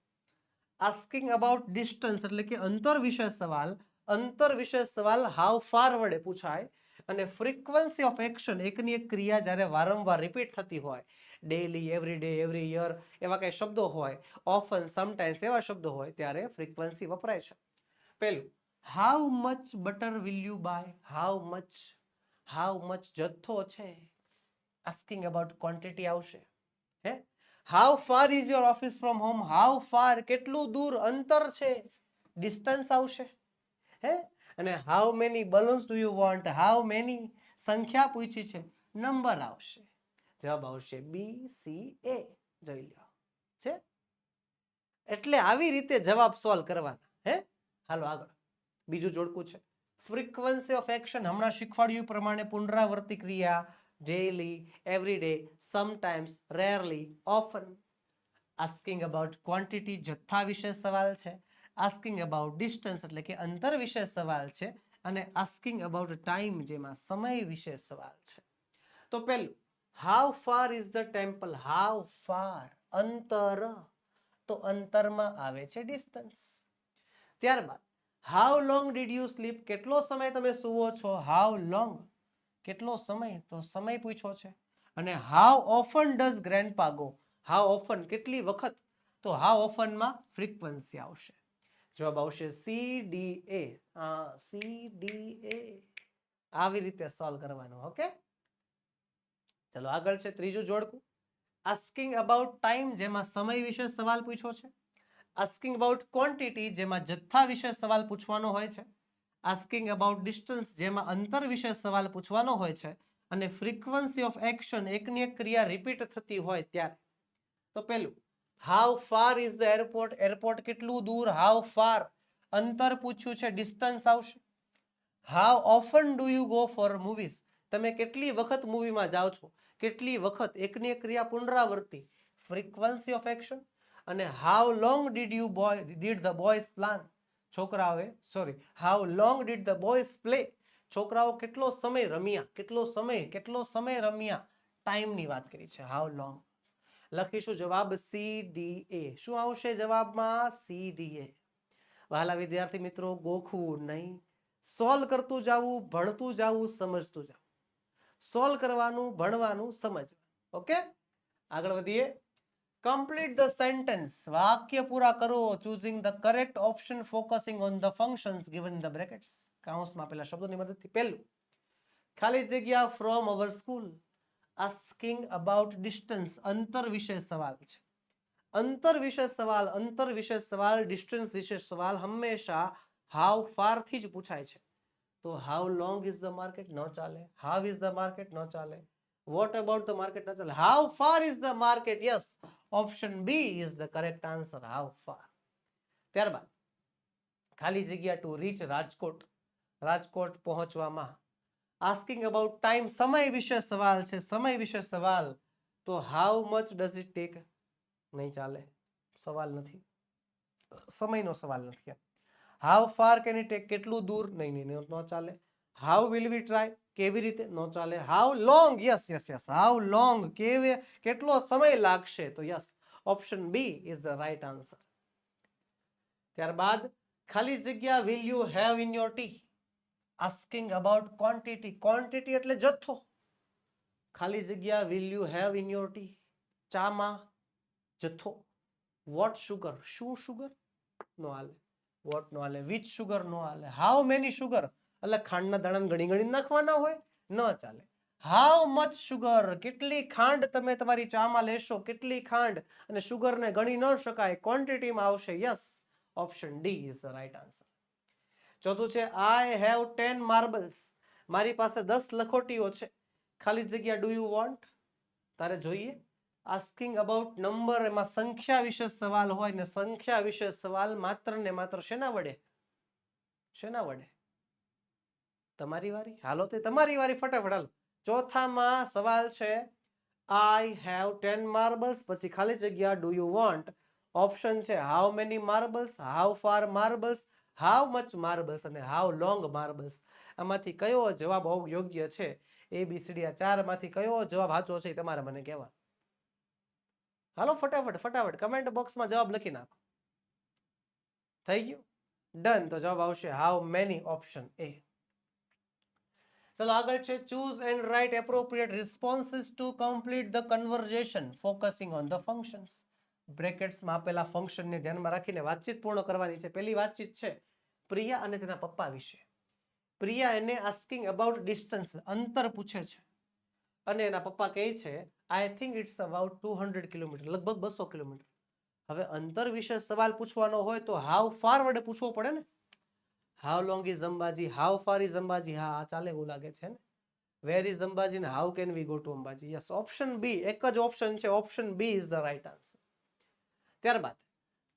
આસ્કિંગ અબાઉટ ડિસ્ટન્સ એટલે કે અંતર વિશે સવાલ. અંતર વિશે સવાલ હાઉ ફાર વડે પૂછાય. અને ફ્રીક્વન્સી ઓફ એક્શન, એકની એક ક્રિયા જ્યારે વારંવાર રિપીટ થતી હોય, daily, every day, every year, એવા કઈ શબ્દો હોય, ઓફન, સમટાઈમ્સ એવા શબ્દો હોય ત્યારે ફ્રીક્વન્સી વપરાય છે. પહેલું, how much butter will you buy. How much જથ્થો છે. આસ્કિંગ અબાઉટ ક્વોન્ટિટી આવશે. Hey, how far is your office from home. How far કેટલું દૂર અંતર છે, ડિસ્ટન્સ આવશે. હે, અને how many balloons do you want. How many સંખ્યા પૂછી છે, નંબર આવશે. જવાબ આવશે બી સી એ. જોઈ લો છે. એટલે આવી રીતે જવાબ સોલ્વ કરવાના. હે, હાલો આગળ. બીજું જોડકું છે, ફ્રીક્વન્સી ઓફ એક્શન. હમણાં શીખવાડ્યું પ્રમાણે પુનરાવર્તી ક્રિયા, daily, every day, sometimes, rarely, often. Asking about quantity, જથ્થા વિશે સવાલ છે. આસ્કિંગ અબાઉટ ડિસ્ટન્સ એટલે કે અંતર વિશે સવાલ છે. અને આસ્કિંગ અબાઉટ ટાઈમ, જેમાં સમય વિશે સવાલ છે. તો પહેલું, how far is the temple. How far, અંતર. તો અંતરમાં આવે છે ડિસ્ટન્સ. ત્યારબાદ, how long did you slip. કેટલો સમય તમે સુવો છો. હાઉ લોંગ, કેટલો સમય, તો સમય પૂછ્યો છે. અને how often does grandpa go. How often, કેટલી વખત, તો હાઉ ઓફનમાં ફ્રીક્વન્સી આવશે. જવાબ આવશે C D A. C D A. આવી રીતે સોલ્વ કરવાનું. ઓકે, ચલો આગળ છે ત્રીજું જોડકું, આસ્કિંગ અબાઉટ ટાઈમ, જેમાં સમય વિશે સવાલ પૂછ્યો છે. આસ્કિંગ અબાઉટ ક્વોન્ટિટી, જેમાં જથ્થા વિશે સવાલ પૂછવાનો હોય છે. આસ્કિંગ અબાઉટ ડિસ્ટન્સ, જેમાં અંતર વિશે સવાલ પૂછવાનો હોય છે. અને ફ્રીક્વન્સી ઓફ એક્શન, એકની એક ક્રિયા રિપીટ થતી હોય ત્યારે. તો પહેલું, how far is the airport. Airport કેટલું દૂર. હાઉ ફાર, અંતર પૂછ્યું છે, ડિસ્ટન્સ આવશે. How often do you go for movies. તમે કેટલી વખત મૂવીમાં જાઓ છો. કેટલી વખત, એકની એક ક્રિયા પુનરાવર્તી, ફ્રીક્વન્સી ઓફ એક્શન. અને how long did the boys plan. છોકરાઓએ, sorry, how long did the boys play. છોકરાઓ કેટલો સમય રમ્યા. કેટલો સમય રમ્યા, ટાઈમની વાત કરી છે. How long. લખીશું જવાબ સી ડી એ. શું આવશે જવાબમાં? સી ડી એ. વહાલા વિદ્યાર્થી મિત્રો, ગોખવું નહીં, સોલ્વ કરતું જવું, ભણતું જવું, સમજતું જવું. સોલ્વ કરવાનું, ભણવાનું, સમજવાનું. ઓકે, આગળ વધીએ. Complete the sentence. વાક્ય પૂરા કરો. Choosing the correct option, focusing on the functions given in the brackets. કૌંસમાં પેલા શબ્દોની મદદથી. પહેલું, ખાલી જગ્યા from our school. Asking about distance, અંતર વિશે સવાલ છે. અંતર વિશે સવાલ, અંતર વિશે સવાલ, ડિસ્ટન્સ વિશે સવાલ હંમેશા હાઉ ફાર થી જ પૂછાય છે. તો how long is the market ન ચાલે. હાઉ ઇઝ ધ માર્કેટ ન ચાલે. વોટ અબાઉટ ધ માર્કેટ ન ચાલે. How far is the market. Yes, option B is the correct answer. How far. ત્યારબાદ, ખાલી જગ્યા ટુ રીચ રાજકોટ. રાજકોટ પહોંચવામાં. આસ્કિંગ અબાઉટ ટાઈમ, સમય વિશે સવાલ છે. સમય વિશે સવાલ, તો how much does it take. નહીં ચાલે, સવાલ નથી, સમયનો સવાલ નથી. How far can it take, કેટલું દૂર, નહીં, ન ચાલે. હાઉ વિલ વી ટ્રાય, કેવી રીતે, ન ચાલે. How long, yes, how long, કેટલો સમય લાગશે, તો yes, option B is the right answer. ત્યારબાદ, ખાલી જગ્યા will you have in your tea. Asking about quantity. Quantity એટલે જથ્થો. ખાલી જગ્યા will you have in your tea, ચામાં જથ્થો. વોટ શુગર, શું શુગર, નો હાલે. વોટ નો હાલે. વિચ શુગર, નો હાલે. હાઉ મેની શુગર, એટલે ખાંડના દાણા ગણી નાખવાના હોય, ન ચાલે. હાઉ મચ શુગર, કેટલી ખાંડ તમે તમારી ચામાં લેશો, કેટલી ખાંડ. અને શુગરને ગણી ન શકાય, ક્વોન્ટિટીમાં આવશે. Yes, option D is the right answer. ચોથું છે, આઈ હેવ 10 માર્બલ્સ. મારી પાસે 10 લખોટીઓ છે. ખાલી જગ્યા ડુ યુ વોન્ટ, તારે જોઈએ. આસ્કિંગ અબાઉટ નંબર, એમાં સંખ્યા વિશે સવાલ હોય ને સંખ્યા વિશે સવાલ માત્ર ને માત્ર શેના વડે? શેના વડે? તમારી વારી. હાલો તે તમારી વારી, ફટાફટ હાલો. ચોથામાં સવાલ છે, આઈ હેવ 10 માર્બલ્સ, પછી ખાલી જગ્યા ડુ યુ વોન્ટ. ઓપ્શન છે how many marbles, how far marbles, how much marbles અને હાઉ લોંગ માર્બલ્સ. આમાંથી કયો જવાબ યોગ્ય છે ABCD આ ચારમાંથી કયો જવાબ સાચો છે એ તમારે મને કહેવા. હાલો ફટાફટ કમેન્ટ બોક્સમાં જવાબ લખી નાખો. થઈ ગયું? ડન. તો જવાબ આવશે હાઉ મેની, ઓપ્શન એ. ચલો આગળ છે choose and write appropriate responses to complete the conversation focusing on the functions. બ્રેકેટ્સમાં આપેલા ફંક્શનને ધ્યાનમાં રાખીને વાતચીત પૂર્ણ કરવાની છે. પહેલી વાતચીત છે પ્રિયા અને તેના પપ્પા વિશે. પ્રિયા એને આસ્કિંગ અબાઉટ ડિસ્ટન્સ, અંતર પૂછે છે અને એના પપ્પા કહે છે I think it's about 200 kilometre, લગભગ 200 કિલોમીટર. હવે અંતર વિશે સવાલ પૂછવાનો હોય તો હાઉ ફાર વડે પૂછવો પડે ને. How long is Ambaji, how far is Ambaji. હા ચાલે એવું લાગે છે ને. વેર ઇઝ અંબાજી ને how can we go to Ambaji. Yes, option B એક જ ઓપ્શન છે, option B is the right answer. ત્યારબાદ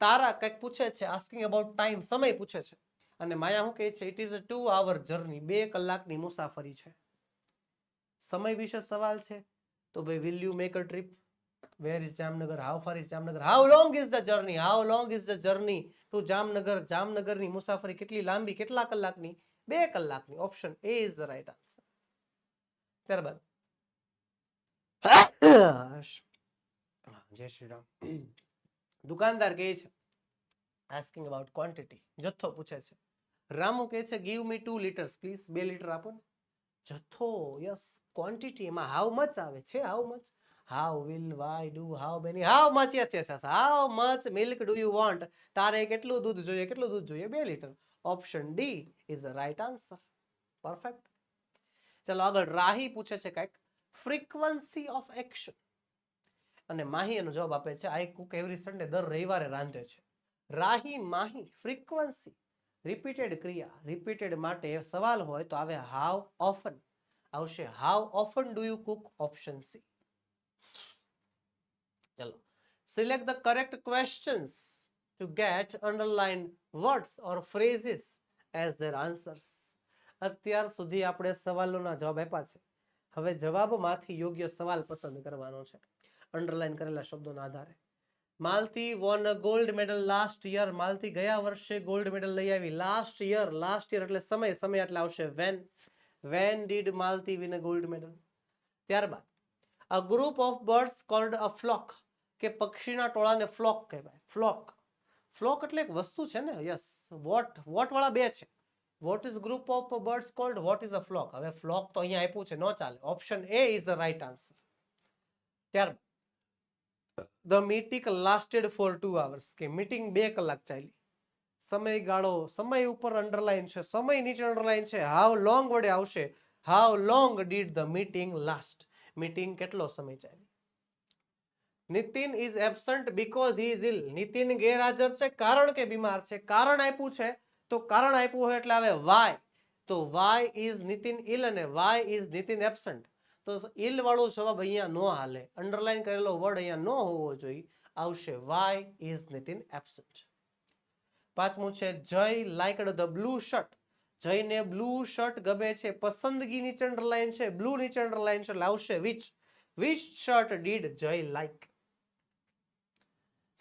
તારા કંઈક પૂછે છે, આસ્કિંગ અબાઉટ ટાઈમ, સમય પૂછે છે અને માયા શું કહે છે it is a 2 hour journey, 2 કલાકની મુસાફરી છે. સમય વિશે સવાલ છે તો ભાઈ will you make a trip, where is Jamnagar, how far is Jamnagar, how long is the journey, how long is the journey two Jamnagar, જામનગરની મુસાફરી કેટલી લાંબી, કેટલા કલાકની, 2 કલાકની. Option A is the right answer. ત્યારબાદ જય શ્રી રામ. દુકાનદાર કહે છે આસ્કિંગ અબાઉટ ક્વોન્ટિટી, જથ્થો પૂછે છે. રામુ કહે છે give me 2 liters please, 2 litre આપો ને. જથ્થો, યસ. ક્વોન્ટિટી એમાં હાઉ મચ આવે છે, how much, how will, why, do, how many, how much. Yes yes yes, how much milk do you want, તારે કેટલું દૂધ જોઈએ, કેટલું દૂધ જોઈએ, 2 litre. Option D is the right answer. Perfect. ચલો આગળ રાહી પૂછે છે કંઈક ફ્રીક્વન્સી ઓફ એક્શન અને માહી એનો જવાબ આપે છે આઈ કુક એવરી સન્ડે, દર રવિવારે રાંધે છે. રાહી માહી ફ્રીક્વન્સી, રિપીટેડ ક્રિયા, રિપીટેડ માટે સવાલ હોય તો આવે હાઉ ઓફન. આવશે how often do you cook, option C. ચલો select the correct questions to get underline words or phrases as their answers. અત્યાર સુધી આપણે સવાલોના જવાબ આપ્યા છે. હવે જવાબમાંથી યોગ્ય સવાલ પસંદ કરવાનો છે અંડરલાઇન કરેલા શબ્દોના આધારે. Malti won a gold medal last year, Malti ગયા વર્ષે ગોલ્ડ મેડલ લઈ આવી. લાસ્ટ યર, લાસ્ટ યર એટલે સમય, સમય એટલે આવશે when did Malti win a gold medal. ત્યારબાદ a group of birds called a flock, કે પક્ષીના ટોળાને ફ્લોક કહેવાય. ફ્લોક, ફ્લોક એટલે એક વસ્તુ છે ને. યસ, વોટ વાળા બે છે. What is group of birds cold, what is a flock. હવે ફ્લોક તો અહીંયા આપ્યું છે, ન ચાલે. Option A is the right answer. ત્યારબાદ the meeting lasted four 2 hours, કે મીટિંગ 2 કલાક ચાલી. સમયગાળો, સમય ઉપર અંડરલાઈન છે, સમય નીચે અંડરલાઈન છે. હાઉ લોંગ વડે આવશે how long did the meeting last, meeting કેટલો સમય ચાલી. Nitin is absent because he is ill, Nitin ગેરહાજર છે કારણ કે બીમાર છે. કારણ આપ્યું છે તો કારણ આપ્યું હોય એટલે આવે વાય. તો વાય ઇઝ નિતિન ઇલ અને વાય ઇઝ નિતિન એબસન્ટ. તો ઇલ વાળો જવાબ અહીંયા નો હાલે, અંડરલાઈન કરેલો વર્ડ અહીંયા નો હોવો જોઈએ. આવશે વાય ઇઝ નિતિન એબસન્ટ. પાંચમું છે Jay liked the blue shirt, જયને બ્લુ શર્ટ ગમે છે. પસંદગી નીચે અંડરલાઈન છે, બ્લુ નીચે અંડરલાઈન છે એટલે આવશે વિચ શર્ટ ડીડ જય લાઈક.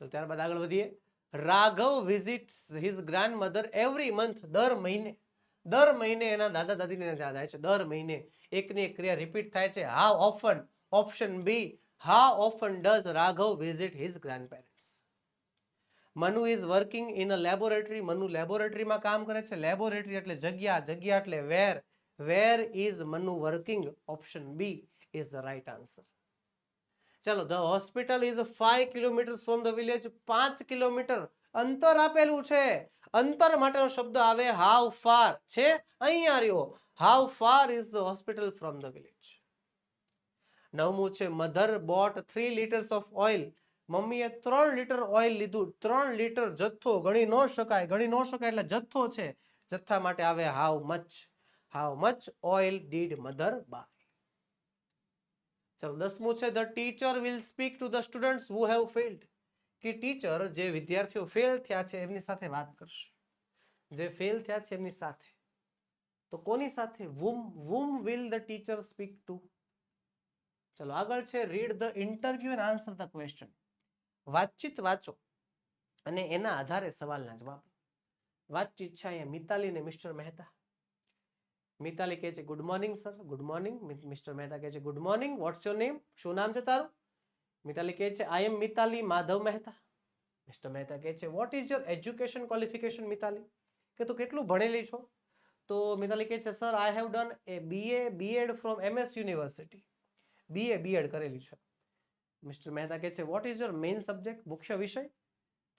તો ત્યારબાદ આગળ વધીએ. Raghav visits his grandmother every month, દર મહિને એના દાદા દાદીને ત્યાં જાય છે. દર મહિને એકની એક ક્રિયા રિપીટ થાય છે. How often, option B how often does Raghav visit his grandparents. Manu is working in a laboratory, Manu લેબોરેટરીમાં કામ કરે છે. લેબોરેટરી એટલે જગ્યા, જગ્યા એટલે where is Manu working. Option B is the right answer. ચલો the hospital is 5 kilometre from the village, 5 kilometre અંતર આપેલું છે. અંતર માટેનો શબ્દ આવે હાઉ ફાર, છે અહીંયા રહ્યો. How far is the hospital from the village. નવમું છે mother bought 3 liters of oil, મમ્મીએ 3 લીટર ઓઇલ લીધું. 3 લીટર જથ્થો, ગણી ન શકાય, ગણી ન શકાય એટલે જથ્થો છે. જથ્થા માટે આવે how much oil did mother buy. ચલો 10મું છે the teacher will speak to the students who have failed, કે ટીચર જે વિદ્યાર્થીઓ ફેલ થયા છે એમની સાથે વાત કરશે. જે ફેલ થયા છે એમની સાથે, તો કોની સાથે? whom will the teacher speak to. ચલો આગળ છે read the interview and answer the question. વાતચીત વાંચો અને એના આધારે સવાલના જવાબ. વાતચીત છે અહીંયા મિતાલી ને મિસ્ટર મહેતા. મિતાલી કહે છે good morning sir, good morning. Mister Mehta કહે છે good morning, what's your name, શું નામ છે તારું? મિતાલી કહે છે I am Mitali Madhav Mehta. Mister Mehta કહે છે what is your education qualification Mitali, કે તું કેટલું ભણેલી છો? તો મિતાલી કહે છે sir I have done a BA BEd from MS university, BA BEd કરેલી છે. મિસ્ટર મહેતા કહે છે what is your main subject, મુખ્ય વિષય?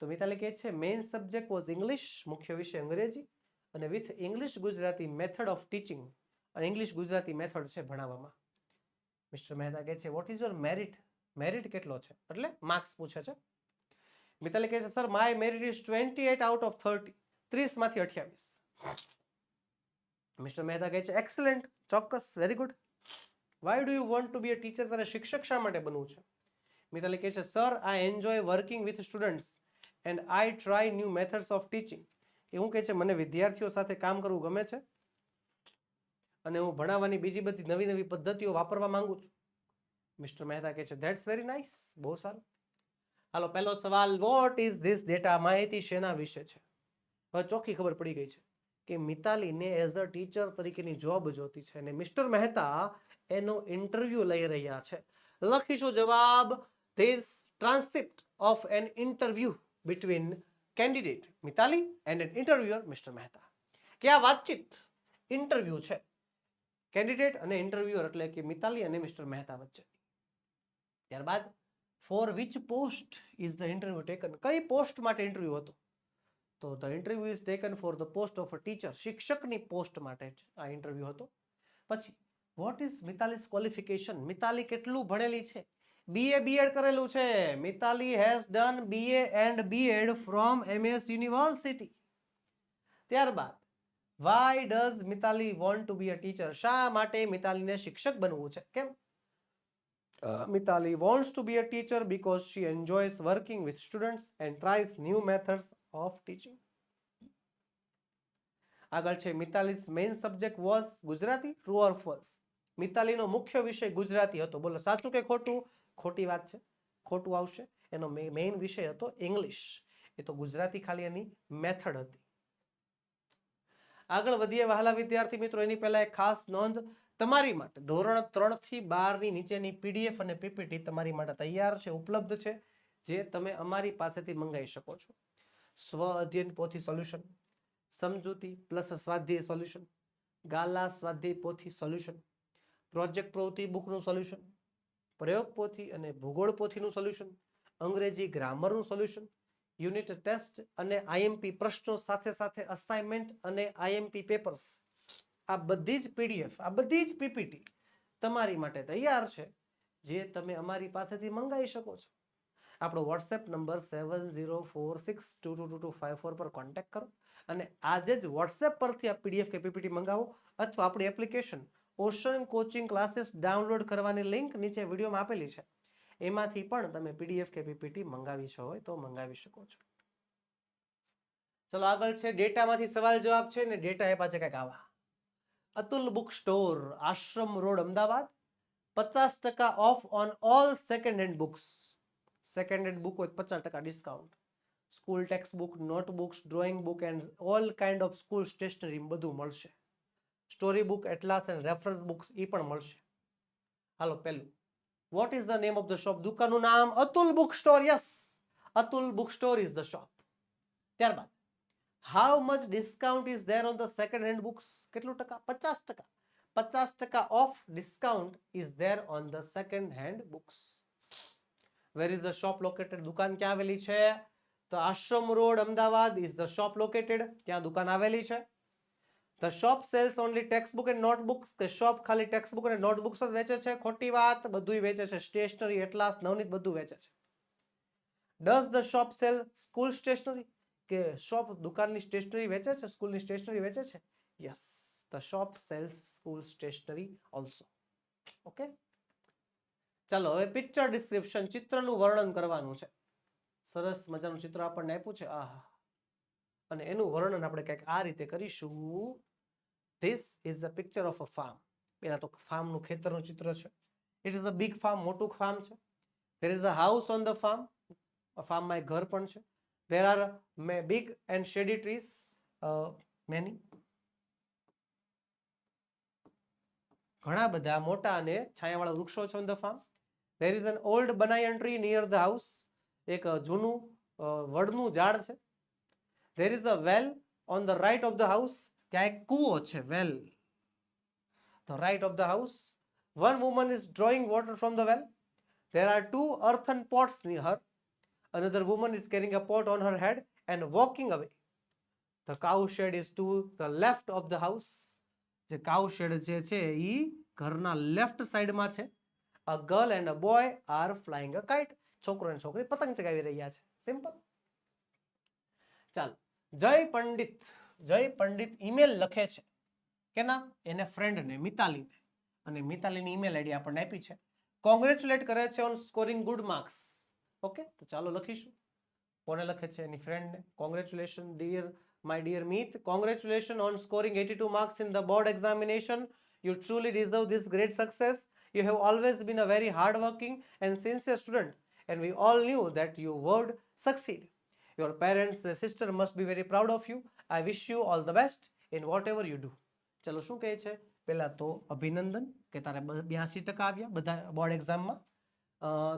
તો મિતાલી કહે છે મેઇન સબ્જેક્ટ વોઝ ઇંગ્લિશ, મુખ્ય વિષય અંગ્રેજી, અને with English Gujarati method of teaching, અને ઇંગ્લિશ ગુજરાતી મેથડ છે ભણાવવામાં. મિસ્ટર મહેતા કહે છે what is your merit, merit કેટલો છે, એટલે માર્ક્સ પૂછે છે. મિતાલી કહે છે sir my merit is 28 out of 30, 30 માંથી 28. મિસ્ટર મહેતા કહે છે એક્સલન્ટ, ચોક્કસ, very good. Why do you want to be a teacher, તને શિક્ષક શા માટે બનવું છે? મિતાલી કહે છે sir I enjoy working with students and I try new methods of teaching. કે હું કહે છે મને વિદ્યાર્થીઓ સાથે કામ કરવું ગમે છે અને હું ભણાવવાની બીજી બધી નવી નવી પદ્ધતિઓ વાપરવા માંગુ છું. મિસ્ટર મહેતા કહે છે ધેટ્સ વેરી નાઇસ, બહુ સારું. હાલો પહેલો સવાલ, વોટ ઇઝ ધીસ ડેટા, માહિતી શેના વિશે છે? હવે ચોખ્ખી ખબર પડી ગઈ છે કે મિતાલીને એઝ અ ટીચર તરીકેની જોબ જોતી છે અને મિસ્ટર મહેતા એનો ઇન્ટરવ્યુ લઈ રહ્યા છે. લખીશું જવાબ, this transcript of an interview between candidate Mitali and an interviewer Mr. Mehta. કે આ વાતચીત ઇન્ટરવ્યુ છે કેન્ડિડેટ અને ઇન્ટરવ્યુઅર એટલે કે મિતાલી અને મિસ્ટર મહેતા વચ્ચે. ત્યારબાદ for which post is the interview taken, કઈ પોસ્ટ માટે ઇન્ટરવ્યુ હતો? તો the interview is taken for the post of a teacher, શિક્ષકની પોસ્ટ માટે આ ઇન્ટરવ્યુ હતો. પછી વોટ ઇઝ મિતાલીસ ક્વોલિફિકેશન, મિતાલી કેટલું ભણેલી છે? બીએ બીએડ કરેલું છે. મિતાલી has done BA and BEd from MS university. ત્યારબાદ why does Mitali want to be a teacher, શા માટે મિતાલીને શિક્ષક બનવું છે, કેમ? Mitali wants to be a teacher because she enjoys working with students and tries new methods of teaching. આગળ છે Mitali's main subject was Gujarati, true or false? મિતાલીનો મુખ્ય વિષય ગુજરાતી હતો, બોલો સાચું કે ખોટું? ખોટી વાત છે, ખોટું આવશે. એનો મેઇન વિષય હતો ઇંગ્લિશ, એ તો ગુજરાતી ખાલી એની મેથડ હતી. આગળ વધીએ વહાલા વિદ્યાર્થી મિત્રો, એની પહેલા એક ખાસ નોંધ, તમારી માટે ધોરણ 3 થી 12 ની નીચેની પીડીએફ અને પીપીટી તમારી માટે તૈયાર છે, ઉપલબ્ધ છે, જે તમે અમારી પાસેથી મંગાવી શકો છો. સ્વ અધ્યયન પોથી સોલ્યુશન, સમજૂતી પ્લસ સ્વાધ્યાય સોલ્યુશન, ગાલા સ્વાધ્યાય પોથી સોલ્યુશન, પ્રોજેક્ટ પ્રવૃત્તિ બુકનું સોલ્યુશન, પ્રયોગ પોથી અને ભૂગોળ પોથીનું સોલ્યુશન, અંગ્રેજી ગ્રામરનું સોલ્યુશન, યુનિટ ટેસ્ટ અને આઈએમપી પ્રશ્નો સાથે સાથે અસાઇનમેન્ટ અને આઈએમપી પેપર્સ, આ બધી જ પીડીએફ, આ બધી જ પીપીટી તમારી માટે તૈયાર છે, જે તમે અમારી પાસેથી મંગાવી શકો છો. આપણો વોટ્સએપ નંબર 7046222254 પર કોન્ટેક્ટ કરો અને આજે જ વોટ્સએપ પરથી આ પીડીએફ કે પીપીટી મંગાવો, અથવા આપણી application ocean coaching classes download કરવાની લિંક નીચે વિડીયોમાં આપેલી છે, એમાંથી પણ તમે પીડીએફ કે પીપીટી મંગાવી હોય તો મંગાવી શકો છો. ચલો આગળ છે ડેટામાંથી સવાલ જવાબ છે ને ડેટા આપ્યા છે કંઈક આવા. Atul book store, Ashram road, Ahmedabad, 50% off on all second hand books. Second hand book હોય 50% discount. School text book, notebooks, drawing book and all kind of school stationery બધું મળશે. Story book, atlas and reference books એ પણ મળશે. હાલો પહેલું, what is the name of the shop, દુકાનનું નામ Atul book store. Yes, Atul book store is the shop. ત્યારબાદ how much discount is there on the second hand books, કેટલું ટકા? 50%. 50% off discount is there on the second hand books. Where is the shop located, દુકાન ક્યાં આવેલી છે? તો Ashram road, Ahmedabad is the shop located, ત્યાં દુકાન આવેલી છે. The shop sells only textbook and notebooks, કે શોપ ખાલી ટેક્સ્ટબુક અને નોટબુક્સ જ વેચે છે? ખોટી વાત, બધુંય વેચે છે, સ્ટેશનરી, એટલાસ, નવનીત બધું વેચે છે. Does the shop sell school stationery, કે શોપ દુકાનની સ્ટેશનરી વેચે છે, સ્કૂલની સ્ટેશનરી વેચે છે? Yes, the shop sells school stationery also. Okay, ચાલો હવે પિક્ચર ડિસ્ક્રિપ્શન, ચિત્રનું વર્ણન કરવાનું છે. સરસ મજાનું ચિત્ર આપણને આપ્યું છે, આહા, અને એનું વર્ણન આપણે કંઈક આ રીતે કરીશું. This is a picture of a farm. પેલા તો ફાર્મનું, ખેતરનું ચિત્ર છે. It is a big farm, મોટું ફાર્મ છે. There is a house on the farm, ફાર્મમાં એક ઘર પણ છે. There are big and shady trees, many. ઘણા બધા મોટા અને છાયાવાળા વૃક્ષો છે on the farm. There is an old banyan tree near the house. એક જૂનું વડનું ઝાડ છે. There is a well on the right of the house. ત્યાં એક કૂવો છે, well. The right of the house. One woman is drawing water from the well. There are 2 earthen pots near her. Another woman is carrying a pot on her head and walking away. The cow shed is to the left of the house. જે cow shed છે ઈ ઘરના left સાઈડમાં છે. A girl and a boy are flying a kite. છોકરો અને છોકરી પતંગ ચગાવી રહ્યા છે. સિમ્પલ. ચાલો, જય પંડિત ઈમેલ લખે છે કેના? એને ફ્રેન્ડને, મિતાલીને. અને મિતાલીની ઈમેલ આઈડી આપણને આપી છે. કોંગ્રેચ્યુલેટ કરે છે on scoring good marks. Okay, તો ચાલો લખીશું. કોને લખે છે? એની ફ્રેન્ડને. Congratulation dear my dear Meet, congratulations on scoring 82 marks in the board examination. You truly deserve this great success. You have always been a very hardworking and sincere student, and we all knew that you would succeed. Your parents and sister must be very proud of you. I wish you all the best in whatever you do. ચલો, શું કહે છે? પહેલા તો અભિનંદન કે તારે 82% આવ્યા બધા બોર્ડ એક્ઝામમાં.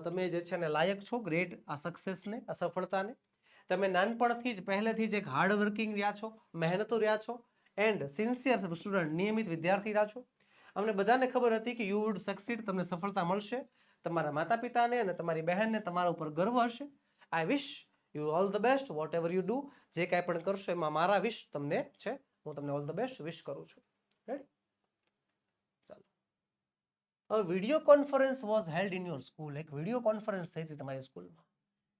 તમે જે છે ને લાયક છો ગ્રેટ આ સક્સેસને, આ સફળતાને. તમે નાનપણથી જ પહેલેથી જ એક હાર્ડ વર્કિંગ રહ્યા છો, મહેનતુ રહ્યા છો, એન્ડ સિન્સિયર સ્ટુડન્ટ, નિયમિત વિદ્યાર્થી રહ્યા છો. અમને બધાને ખબર હતી કે યુ વુડ સક્સીડ, તમને સફળતા મળશે. તમારા માતા પિતાને અને તમારી બહેનને તમારા ઉપર ગર્વ હશે. I wish you all the best whatever you do. જે કાંઈ પણ કરશો એમાં મારા વિશ તમને છે, હું તમને ઓલ ધ બેસ્ટ વિશ કરું છું. રેડી? ચાલો. હવે video conference was held in your school. એક વિડીયો કોન્ફરન્સ થઈ હતી તમારી સ્કૂલમાં,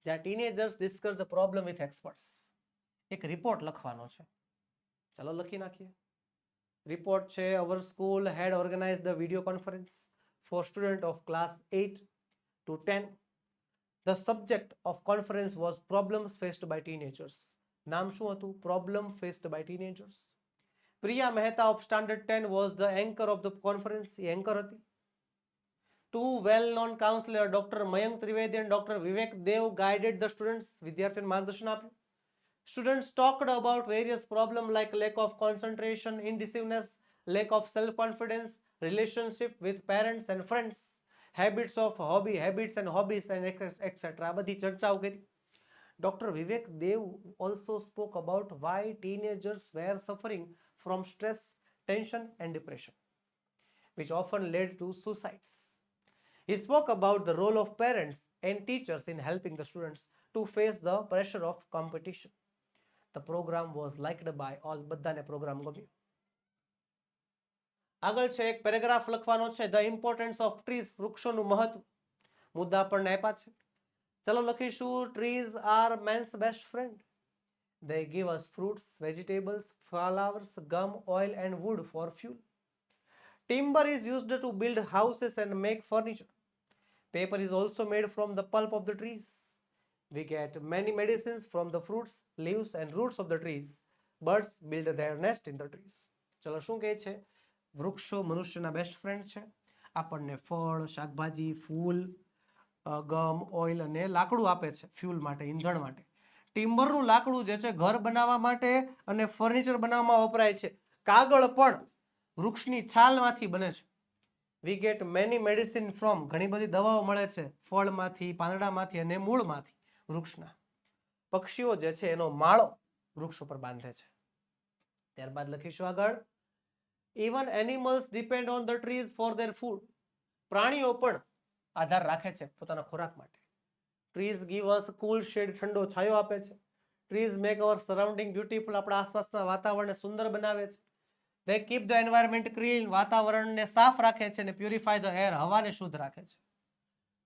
જ્યાં teenagers discuss the problem with experts. એક રિપોર્ટ લખવાનો છે. ચાલો લખી નાખીએ. રિપોર્ટ છે, our school head organise the video conference for student of class 8 to 10. The subject of conference was problems faced by teenagers. નામ શું હતું? Problem faced by teenagers. Priya Mehta of standard 10 was the anchor of the conference. A anchor હતી. Two well-known counselors, Dr. Mayank Trivedi and Dr. Vivek Dev, guided the students. વિદ્યાર્થીઓને માર્ગદર્શન આપ્યું. Students talked about various problems like lack of concentration, indecisiveness, lack of self-confidence, relationship with parents and friends, habits and hobbies, and etc. આ બધી ચર્ચાઓ કરી. Dr. Vivek Dev also spoke about why teenagers were suffering from stress, tension, and depression, which often led to suicides. He spoke about the role of parents and teachers in helping the students to face the pressure of competition. The program was liked by all. બધાને programme ગમ્યો. આગળ છે એક paragraph લખવાનો છે, the importance of trees. વૃક્ષોનું મહત્વ. મુદ્દા આપણને આપ્યા છે. ચલો લખીશું. Trees are man's best friend. They give us fruits, vegetables, flowers, gum, oil and wood for fuel. Timber is used to build houses and make furniture. Paper is also made from the pulp of the trees. We get many medicines from the fruits, leaves and roots of the trees. Birds build their nest in the trees. ચલો, શું કહે છે? વૃક્ષો મનુષ્યના best friend છે. આપણને ફળ, શાકભાજી, ફૂલ, ગમ, ઓઇલ અને લાકડું આપે છે ફ્યુલ માટે, ઈંધણ માટે. ટિમ્બરનું લાકડું જે છે ઘર બનાવવા માટે અને ફર્નિચર બનાવવામાં વપરાય છે. કાગળ પણ વૃક્ષની છાલમાંથી બને છે. We get many medicine from. ઘણી બધી દવાઓ મળે છે ફળમાંથી, પાંદડામાંથી અને મૂળમાંથી વૃક્ષના. પક્ષીઓ જે છે એનો માળો વૃક્ષ ઉપર બાંધે છે. ત્યારબાદ લખીશું આગળ. Even animals depend on the trees four there food. પ્રાણીઓ પણ આધાર રાખે છે પોતાના ખોરાક માટે. ટ્રીઝ ગીવ અસ કુલ શેડ. ઠંડો છાયો આપે છે. ટ્રીઝ મેક અવર સરાઉન્ડિંગ બ્યુટીફુલ. આપણા આસપાસના વાતાવરણને સુંદર બનાવે છે. They keep the environment clean. વાતાવરણને સાફ રાખે છે અને પ્યુરિફાય ધ એર. હવાને શુદ્ધ રાખે છે.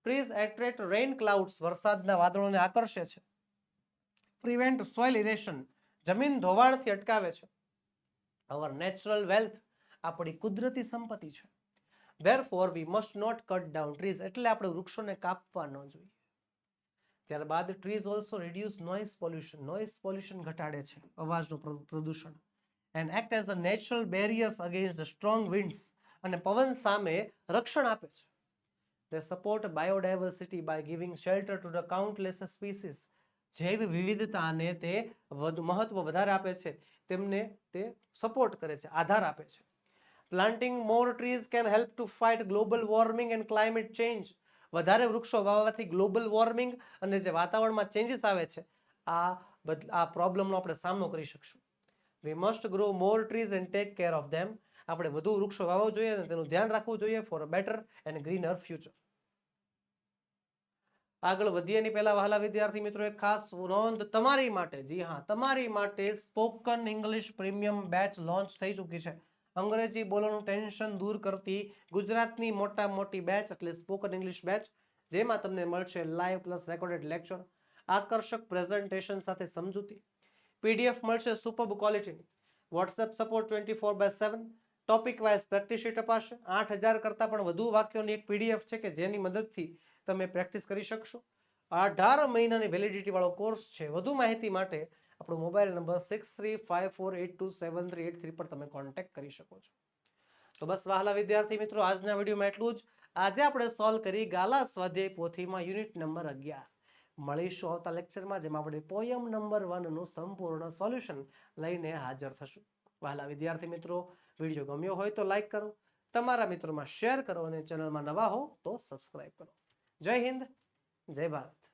Trees attract rain clouds. વરસાદના વાદળોને આકર્ષે છે. Prevent soil erosion. જમીન ધોવાણથી અટકાવે છે. Our natural wealth. આપણી કુદરતી સંપત્તિ છે. Therefore we must not cut down trees. એટલે આપણે વૃક્ષોને કાપવા ન જોઈએ. ત્યારબાદ trees also reduce noise pollution. Noise pollution ઘટાડે છે, અવાજનું પ્રદૂષણ. And act as a natural barriers against the strong winds. અને પવન સામે રક્ષણ આપે છે. They support biodiversity by giving shelter to the countless species. જૈવ વિવિધતાને તે મહત્વ વધારે આપે છે, તેમને તે સપોર્ટ કરે છે, આધાર આપે છે. Planting more trees can help to fight global warming and climate change. વધારે વૃક્ષો વાવવાથી ગ્લોબલ વોર્મિંગ અને જે વાતાવરણમાં ચેન્જીસ આવે છે આ પ્રોબ્લેમનો આપણે સામનો કરી શકશું. We must grow more trees and take care of them. આપણે વધુ વૃક્ષો વાવવા જોઈએ અને તેનું ધ્યાન રાખવું જોઈએ for a better and greener future. આગળ વધીએ એની પહેલા વહાલા વિદ્યાર્થી મિત્રો એક ખાસ નોંધ તમારી માટે, જી હા તમારી માટે spoken English premium batch launch થઈ ચૂકી છે. અંગ્રેજી બોલવાનું ટેન્શન દૂર કરતી ગુજરાતની મોટા મોટી બેચ એટલે સ્પોકન ઇંગ્લિશ બેચ, જેમાં તમને મળશે લાઈવ પ્લસ રેકોર્ડેડ લેક્ચર, આકર્ષક પ્રેઝન્ટેશન સાથે સમજૂતી, પીડીએફ મળશે સુપર્બ ક્વોલિટીની, WhatsApp support 24/7, topic wise practice sheet અપાશે, 8000 કરતાં પણ વધુ વાક્યોની એક પીડીએફ છે કે જેની મદદથી તમે પ્રેક્ટિસ કરી શકશો. 18 મહિનાની વેલિડિટી વાળો કોર્સ છે. વધુ માહિતી માટે આપણો મોબાઈલ નંબર 6354827383 પર તમે કોન્ટેક્ટ કરી શકો છો. તો બસ વહાલા વિદ્યાર્થી મિત્રો, આજના વિડીયોમાં એટલું જ. આજે આપણે સોલ્વ કરી ગાલા સ્વાધ્યાય પોથીમાં યુનિટ નંબર 11. મળીશું આવતા લેક્ચરમાં, જેમાં આપણે પોયમ નંબર 1 નું સંપૂર્ણ સોલ્યુશન લઈને હાજર થશું. વહાલા વિદ્યાર્થી મિત્રો, વિડીયો ગમ્યો હોય તો લાઈક કરો, તમારા મિત્રોમાં શેર કરો અને ચેનલમાં નવા હો તો સબસ્ક્રાઇબ કરો. જય હિન્દ, જય ભારત.